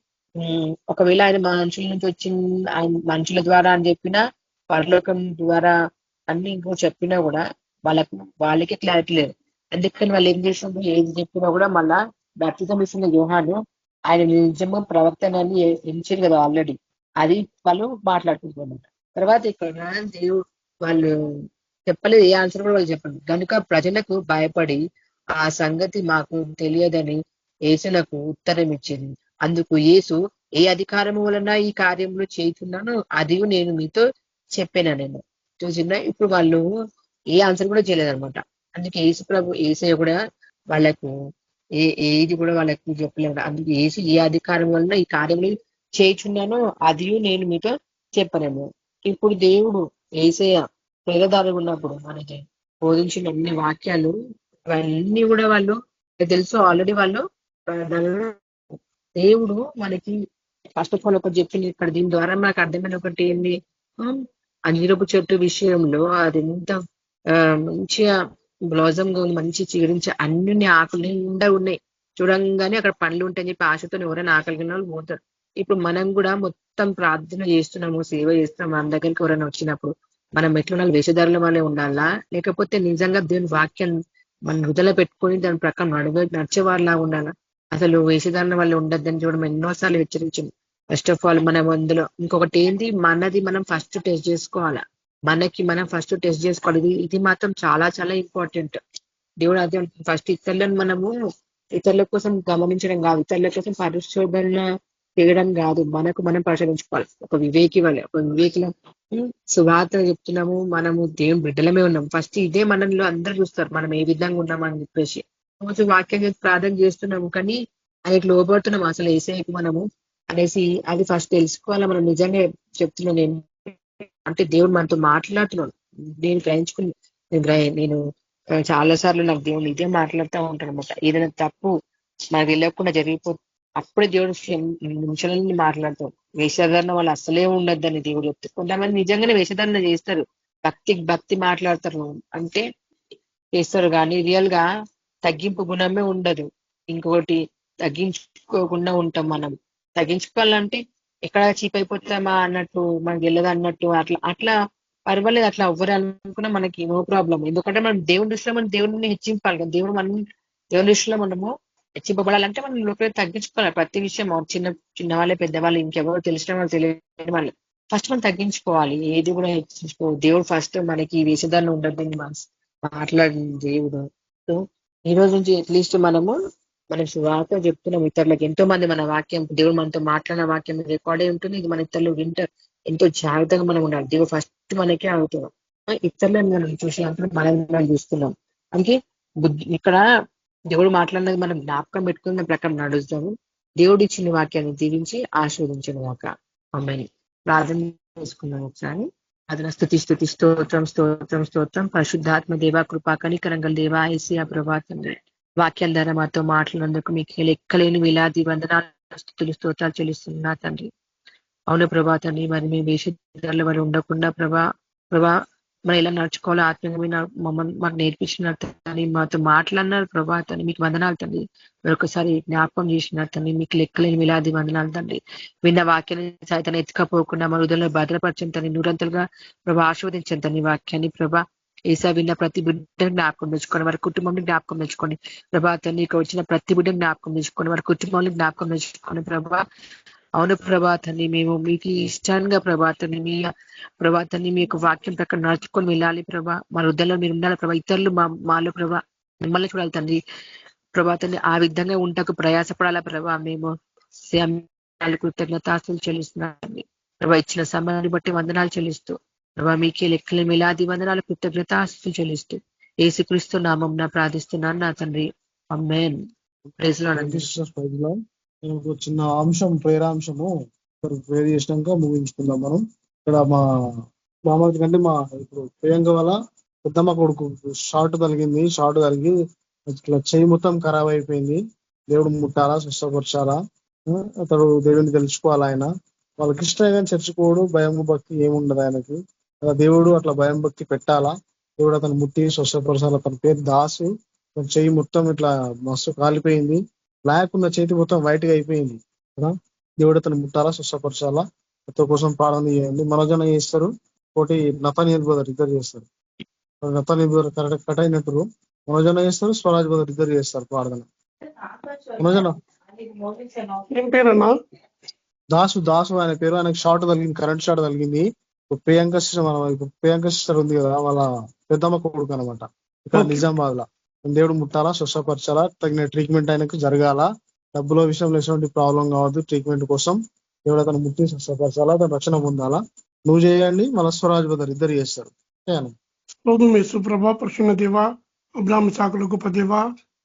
ఒకవేళ ఆయన మనుషుల నుంచి ఆయన మనుషుల ద్వారా అని చెప్పినా, పరలోకం ద్వారా అన్ని ఇంకో చెప్పినా కూడా వాళ్ళకి క్లారిటీ లేదు. అందుకని వాళ్ళు ఏం చేసినప్పుడు ఏది చెప్పినా కూడా మళ్ళా బాప్తిజం ఇస్తున్న యోహాను ఆయన నిజంగా ప్రవర్తనని ఎంచారు కదా ఆల్రెడీ, అది వాళ్ళు మాట్లాడుకుంటున్నారు. తర్వాత ఇక్కడ దేవుడు వాళ్ళు చెప్పలేదు, ఏ ఆన్సర్ కూడా వాళ్ళు చెప్పండి. కనుక ప్రజలకు భయపడి ఆ సంగతి మాకు తెలియదని యేసునకు ఉత్తరం ఇచ్చింది. అందుకు యేసు, ఏ అధికారము వలన ఈ కార్యములు చేస్తున్నానో అది నేను మీతో చెప్పాను. చూసిన ఇప్పుడు వాళ్ళు ఏ ఆన్సర్ కూడా చేయలేదనమాట. అందుకే యేసయ్య కూడా వాళ్ళకు ఏది కూడా వాళ్ళకు చెప్పలేదు. అందుకే యేసు ఏ అధికారం వలన ఈ కార్యములు చేయుచున్నానో అది నేను మీతో చెప్పాను. ఇప్పుడు దేవుడు యేసయ్య పేదదారి ఉన్నప్పుడు మనకి బోధించిన అన్ని వాక్యాలు అవన్నీ కూడా వాళ్ళు తెలుసు ఆల్రెడీ. వాళ్ళు దేవుడు మనకి ఫస్ట్ ఆఫ్ ఆల్ ఒకటి చెప్పింది ఇక్కడ. దీని ద్వారా మనకు అర్థమైన ఒకటి ఏంది, అంజూరపు చెట్టు విషయంలో అది ఎంత మంచిగా బ్లాజంగా ఉంది, మంచి చిగురించి అన్ని ఆకులు నిండా ఉన్నాయి. చూడంగానే అక్కడ పండ్లు ఉంటాయని చెప్పి ఆశతో ఎవరైనా ఆకలిగిన వాళ్ళు పోతారు. ఇప్పుడు మనం కూడా మొత్తం ప్రార్థన చేస్తున్నాము, సేవ చేస్తున్నాము. మన దగ్గరికి ఎవరైనా వచ్చినప్పుడు మనం ఎట్లుండాలి, వేషధారుల వల్లే ఉండాలా, లేకపోతే నిజంగా దేవుని వాక్యం మన హృదయలో పెట్టుకొని దాని ప్రకారం నడిచేవారిలా ఉండాలా? అసలు వేషధారణ వల్ల ఉండద్దని చూడడం ఎన్నోసార్లు హెచ్చరించింది. ఫస్ట్ ఆఫ్ ఆల్ మనం అందులో ఇంకొకటి ఏంది, మనది మనం ఫస్ట్ టెస్ట్ చేసుకోవాలా. మనం ఫస్ట్ టెస్ట్ చేసుకోవాలి. ఇది మాత్రం చాలా చాలా ఇంపార్టెంట్. దేవుడు అదే ఫస్ట్ ఇతరులను మనము ఇతరుల కోసం గమనించడం కాదు, ఇతరుల కోసం పరిశోధన చేయడం కాదు, మనకు మనం పరిశోధించుకోవాలి. ఒక వివేకిలో సువార్త చెప్తున్నాము, మనము దేవుని బిడ్డలమే ఉన్నాం. ఫస్ట్ ఇదే మనలో అందరూ చూస్తారు మనం ఏ విధంగా ఉన్నామని చెప్పేసి. రోజు వాక్యం చేసి ప్రార్థన చేస్తున్నాము, కానీ ఆయనకు లోబడుతున్నాము అసలు యేసయ్యకు మనము అనేసి అది ఫస్ట్ తెలుసుకోవాలా. మనం నిజంగా చెప్తున్నాను నేను, అంటే దేవుడు మనతో మాట్లాడుతున్నాడు. నేను గ్రహించుకుని నేను చాలా సార్లు నాకు దేవుడు ఇదే మాట్లాడుతూ ఉంటాను అనమాట. ఏదైనా తప్పు మనకు వెళ్ళకుండా జరిగిపోతుంది, అప్పుడే దేవుడు నిమిషాలని మాట్లాడతాం. వేషధారణ వాళ్ళు అసలే ఉండద్దని దేవుడు చెప్తే, కొంతమంది నిజంగానే వేషధారణ చేస్తారు, భక్తి మాట్లాడతారు అంటే చేస్తారు, కానీ రియల్ గా తగ్గింపు గుణమే ఉండదు. ఇంకొకటి తగ్గించుకోకుండా ఉంటాం. మనం తగ్గించుకోవాలంటే ఎక్కడ చీప్ అయిపోతామా అన్నట్టు, మనకి వెళ్ళదు అన్నట్టు అట్లా పర్వాలేదు. అట్లా ఎవ్వరు అనుకున్నా మనకి నో ప్రాబ్లం. ఎందుకంటే మనం దేవుని దృష్టిలో మనం దేవుడిని హెచ్చింపాలి కదా. దేవుని దృష్టిలో మనము హెచ్చింపబడాలంటే మనం లోపల తగ్గించుకోవాలి. ప్రతి విషయం చిన్నవాళ్ళే పెద్దవాళ్ళు ఇంకెవరు తెలిసిన వాళ్ళు తెలియని వాళ్ళు ఫస్ట్ మనం తగ్గించుకోవాలి. ఏది కూడా హెచ్చించుకోవాలి. దేవుడు ఫస్ట్ మనకి వేషధారణ ఉండద్దని మాట్లాడింది దేవుడు. సో ఈ రోజు నుంచి అట్లీస్ట్ మనకి సువార్త చెప్తున్నాం ఇతరులకు. ఎంతో మంది మన వాక్యం, దేవుడు మనతో మాట్లాడిన వాక్యం రికార్డే ఉంటుంది. ఇది మన ఇతరులు వింటారు. ఎంతో జాగ్రత్తగా మనం ఉండాలి. దేవుడు ఫస్ట్ మనకే అవుతున్నాం. ఇతరులను మనం చూసినప్పుడు మనం చూస్తున్నాం. అందుకే ఇక్కడ దేవుడు మాట్లాడినది మనం జ్ఞాపకం పెట్టుకున్న ప్రకారం నడుస్తాము. దేవుడు ఇచ్చిన వాక్యాన్ని దీవించి ఆశీర్వదించిన వాక అమ్మాయిని ప్రార్థన చేసుకున్నాం. ఒకసారి అదన స్తుతి స్తోత్రం స్తోత్రం స్తోత్రం. పరిశుద్ధాత్మ దేవా, కృపా కనికరంగల దేవా, యేసయ్య ప్రభా తండ్రి, వాక్యాల ద్వారా మాతో మాట్లాడినందుకు మీకు లెక్కలేని వేలాది వందనాలు స్తుతులు స్తోత్రాలు చెల్లిస్తున్నా తండ్రి. అవును ప్రభా తండ్రి, మరి మేము వేషధారుల వారు ఉండకుండా ప్రభా మరి ఎలా నడుచుకోవాలో ఆత్మీయంగా మమ్మల్ని మాకు నేర్పించినారు తండ్రి, మాతో మాట్లాడినారు ప్రభా తండ్రి. మీకు వందనాలు తండ్రి. మరొకసారి జ్ఞాపకం చేసినారు తండ్రి, మీకు లెక్కలేని వేలాది వందనాలు తండ్రి. విన్న వాక్యాన్ని సైతం ఎత్తుకపోకుండా మన హృదయంలో భద్రపరచండి తండ్రి. నూరంతలుగా ప్రభా ఆశీర్వదించండి తండ్రి వాక్యాన్ని ప్రభా. ఏసా విన్న ప్రతి బిడ్డను జ్ఞాపకం తెచ్చుకోండి, వారి కుటుంబాన్ని జ్ఞాపకం తెచ్చుకోండి ప్రభా తండ్రి. ఇక్కడ వచ్చిన ప్రతి బిడ్డను జ్ఞాపకం తెచ్చుకోండి, వారి కుటుంబాన్ని జ్ఞాపకం తెచ్చుకోండి ప్రభా. అవును ప్రభాతాన్ని మేము మీకు ఇష్టంగా ప్రభాతాన్ని మీ ప్రభాతాన్ని మీకు వాక్యం ప్రకారం నడుచుకొని వెళ్ళాలి ప్రభా. మా హృదయంలో మీరు ఉండాలి ప్రభా. ఇతరులు మాలో ప్రభా మిమ్మల్ని చూడాలి తండ్రి ప్రభాతాన్ని. ఆ విధంగా ఉంటకు ప్రయాసపడాలా ప్రభా. మేము కృతజ్ఞతాస్తులు చెల్లిస్తున్నాం ప్రభా. ఇచ్చిన సమయాన్ని బట్టి వందనాలు చెల్లిస్తూ ప్రభా మీకే లెక్కల మిలాది వందనాలు కృతజ్ఞతాస్తులు చెల్లిస్తూ యేసుక్రీస్తు నామం ప్రార్థిస్తున్నాను నా తండ్రి. ఆమేన్. Praise Lord. ఒక చిన్న అంశం, ప్రేరాంశము ప్రేర్ చేసినాక ముగించుకుందాం మనం. ఇక్కడ మా మామూలు కంటే మా ఇప్పుడు ప్రియాంక వల్ల పెద్దమ్మ కొడుకు షార్ట్ కలిగి ఇట్లా చెయ్యి మొత్తం ఖరాబ్ అయిపోయింది. దేవుడు ముట్టాలా, స్వస్థపరచాలా, అతడు దేవుడిని తెలుసుకోవాలి. ఆయన వాళ్ళకి ఇష్టం కానీ చర్చుకోడు, భయం భక్తి ఏముండదు ఆయనకి. దేవుడు అట్లా భయం భక్తి పెట్టాలా, దేవుడు అతను ముట్టి స్వస్థపరచాలా. అతని పేరు దాసు. చెయ్యి మొత్తం ఇట్లా మస్తు కాలిపోయింది, బ్లాక్ ఉన్న చేతి మొత్తం వైట్ గా అయిపోయింది కదా. దేవుడు అతను ముట్టాలా, స్వస్థపరచాలా. అతని కోసం ప్రార్థన చేయండి. మనోజన చేస్తారు, ఒకటి నతనీయుల్ బ్రదర్ ఇద్దరు చేస్తారు. నతనీయుల్ బ్రదర్ కట్ అయినట్టు మనోజన చేస్తారు, స్వరాజ్ బ్రదర్ ఇద్దరు చేస్తారు ప్రార్థన. మనోజన ఏం పేరన్నా? దాసు ఆయన పేరు. ఆయనకు షార్ట్ తగిలింది, కరెంట్ షార్ట్ తగిలింది. ప్రియాంక సిస్టర్ ఉంది కదా, వాళ్ళ పెద్దమ్మ కొడుకు అనమాట, ఇక్కడ నిజామాబాద్ లా. దేవుడు ముట్టాలా, స్వస్థపరచాలా, తగిన ట్రీట్మెంట్ ఆయనకు జరగాల. డబ్బుల విషయంలో ఎటువంటి ప్రాబ్లం కావద్దు. ట్రీట్మెంట్ కోసం దేవుడు అతను ముట్టి స్వస్థపరచాలా, అతను రక్షణ పొందాలా. నువ్వు చేయండి, మన స్వరాజ్ బ్రదర్ ఇద్దరు చేస్తారు. సుప్రభ పరిశున్న దేవ, అబ్రాహ్మ సాకుల గొప్ప దేవ,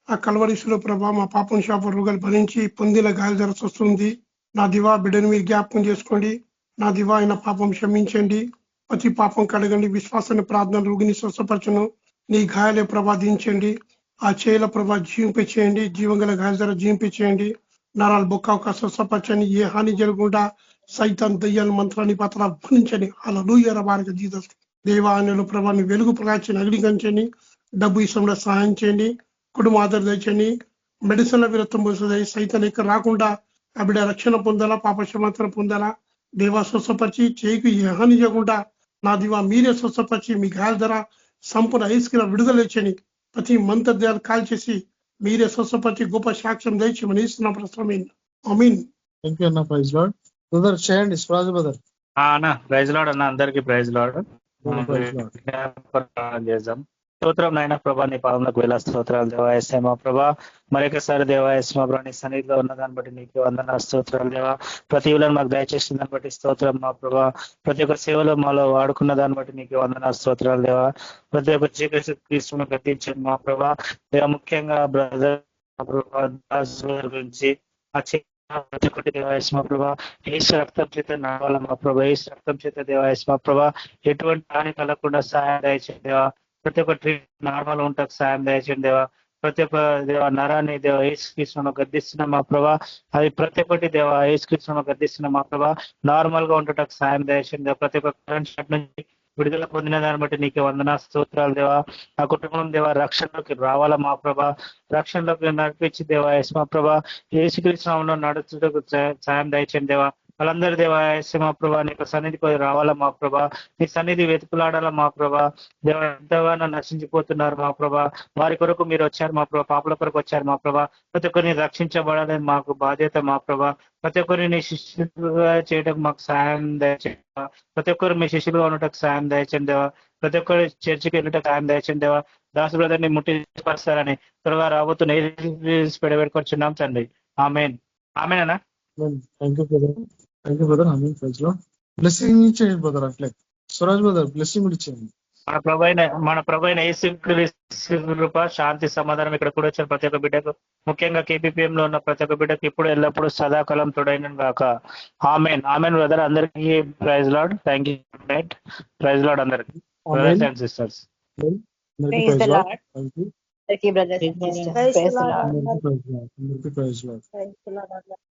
ఆ కలవరిశుల ప్రభ మా పాపం శాప రోగాలు భరించి పొందిన గాయాల ధర వస్తుంది. నా దివా బిడ్డను మీరు జ్ఞాపకం చేసుకోండి. నా దివా ఆయన పాపం క్షమించండి, ప్రతి పాపం కడగండి. విశ్వాసాన్ని ప్రార్థన రోగిని స్వస్థపరచను. నీ గాయాలే ప్రభాదించండి. ఆ చేల ప్రభా జీవింపచేయండి, జీవంగల గాయాల ధర జీవింపచేయండి. నరాలు బొక్క స్వస్థపరచండి. ఏ హాని జరగకుండా సైతాన్ దయ్యాలు మంత్రాన్ని పాత్ర భరించండి. అలా లూయర వారికి జీసస్ దేవాలయంలో ప్రభాని వెలుగు ప్రకాశించి అగ్నికరించండి. డబ్బు విషయంలో సహాయం చేయండి. కుటుంబ ఆధార తెచ్చండి. మెడిసిన్ల విరత్వం పోతుంది. సైతాన్ ఎక్కడ రాకుండా ఆ బిడ్డ రక్షణ పొందాలా, పాప క్షమాపణ పొందాలా. దేవా స్వస్థపరిచి చేయికి ఏ హాని చేయకుండా నా దివా మీరే స్వస్థపరిచి మీ గాయాల ధర సంపూర్ణ ఐస్కిల విడుదల ఇచ్చండి. ప్రతి మంత్రద్యాలు కాల్ చేసి మీరే స్వస్థపరిచి గొప్ప సాక్ష్యం దయచేయమని ఇస్తున్న ప్రస్తుతం. ఆమీన్. థాంక్యూ అన్న. Praise lord brother. చేయండి స్వరాజ్ బ్రదర్. అన్న ప్రైజ్ లార్డ్ అన్న, అందరికీ ప్రైజ్ లార్డ్. చేద్దాం. స్తోత్రం నాయన ప్రభా, నీ పాదములకు వేల స్తోత్రాలు దేవా. ఎస్ఐ మా ప్రభా, మరొకసారి దేవా ఎస్మా ప్రభా నీ సన్నిధిలో ఉన్న దాన్ని బట్టి నీకు వందన స్తోత్రాలు దేవా. ప్రతి ఇవులను మాకు దయచేసిన దాన్ని బట్టి స్తోత్రం మా ప్రభా. ప్రతి ఒక్క సేవలో మాలో వాడుకున్న దాన్ని బట్టి నీకు వందన స్తోత్రాలు దేవా. ప్రతి ఒక్క జీవితం గతించండి మా ప్రభా. ముఖ్యంగా బ్రదర్ గురించి ప్రతి ఒక్కటి దేవాయస్మా ప్రభా ఏసు రక్తం చేత నడవాల మా ప్రభా. ఏసు రక్తం చేత దేవాయస్మా ప్రభా ఎటువంటి హాని కలగకుండా సాయం దయచేయండి దేవా. ప్రతి ఒక్క ట్రీట్మెంట్ నార్మల్ ఉంటాకు సాయం దయచేయండి దేవా. ప్రతి ఒక్క దేవ నరాన్ని దేవ ఏసుక్రీస్తును గద్దిస్తున్నాం మా ప్రభా. అది ప్రతి ఒక్కటి దేవ ఏసుక్రీస్తును గద్దిస్తున్నాం మా ప్రభా. నార్మల్ గా ఉండటకు సాయం దయచేయండి దేవా. ప్రతి ఒక్క కరెంట్ షాట్ నుంచి విడుదల పొందిన దాన్ని బట్టి నీకు వందనా స్తోత్రాలు దేవా. ఆ కుటుంబం దేవా రక్షణలోకి రావాలా మా ప్రభా. రక్షణలోకి నడిపించి దేవా యస్మా ప్రభా యేసుక్రీస్తునామములో నడుచుటకు సాయం దయచేయండి దేవా. వాళ్ళందరూ దేవా యస్మా ప్రభా నీకు సన్నిధికి రావాలా మా ప్రభా. నీ సన్నిధి వెతుకులాడాలా మా ప్రభా. దేవ ఎంతగానో నశించిపోతున్నారు మా ప్రభా. వారి కొరకు మీరు వచ్చారు మా ప్రభా, పాపల కొరకు వచ్చారు మా ప్రభా. ప్రతి ఒక్కరిని రక్షించబడాలని మాకు బాధ్యత మా ప్రభా. ప్రతి ఒక్కరిని శిష్యులుగా చేయడం మాకు సాయం దయచేయండి. ప్రతి ఒక్కరు మీ శిష్యులుగా ఉండటకు సాయం దయచేయండి దేవా. ప్రతి ఒక్కరు చర్చికి వెళ్ళటకు సాయం దయచేయండి దేవా. దాసు బ్రదర్ ని ముట్టిపరుస్తారని త్వరగా రాబోతున్న పెడబెట్టుకొచ్చున్నాం తండ్రి. ఆమేన్. ఆమేన్ అన్న. Thank you brother. Amen. Praise Lord. Blessing ఇచ్చేయండి బ్రదర్. అట్లే స్వరాజ్ బ్రదర్ బ్లెస్సింగ్ కూడా ఇచ్చేయండి. మన ప్రభు అయిన యేసుక్రీస్తు కృప, శాంతి, సమాధానం ఇక్కడ కూడా వచ్చిన ప్రతి ఒక్క బిడ్డకు, ముఖ్యంగా KPPM లో ఉన్న ప్రతి ఒక్క బిడ్డకు ఇప్పుడు ఎల్లప్పుడూ సదాకాలం తోడైన గాక. ఆమేన్. Amen brother. అందరికీ praise Lord. Thank you. Praise Lord అందరికి brothers and sisters. Brothers and sisters Praise the praise the Lord. Lord. అందరికీ ప్రైజ్ లార్డ్. అందరికీ praise Lord. Praise the Lord.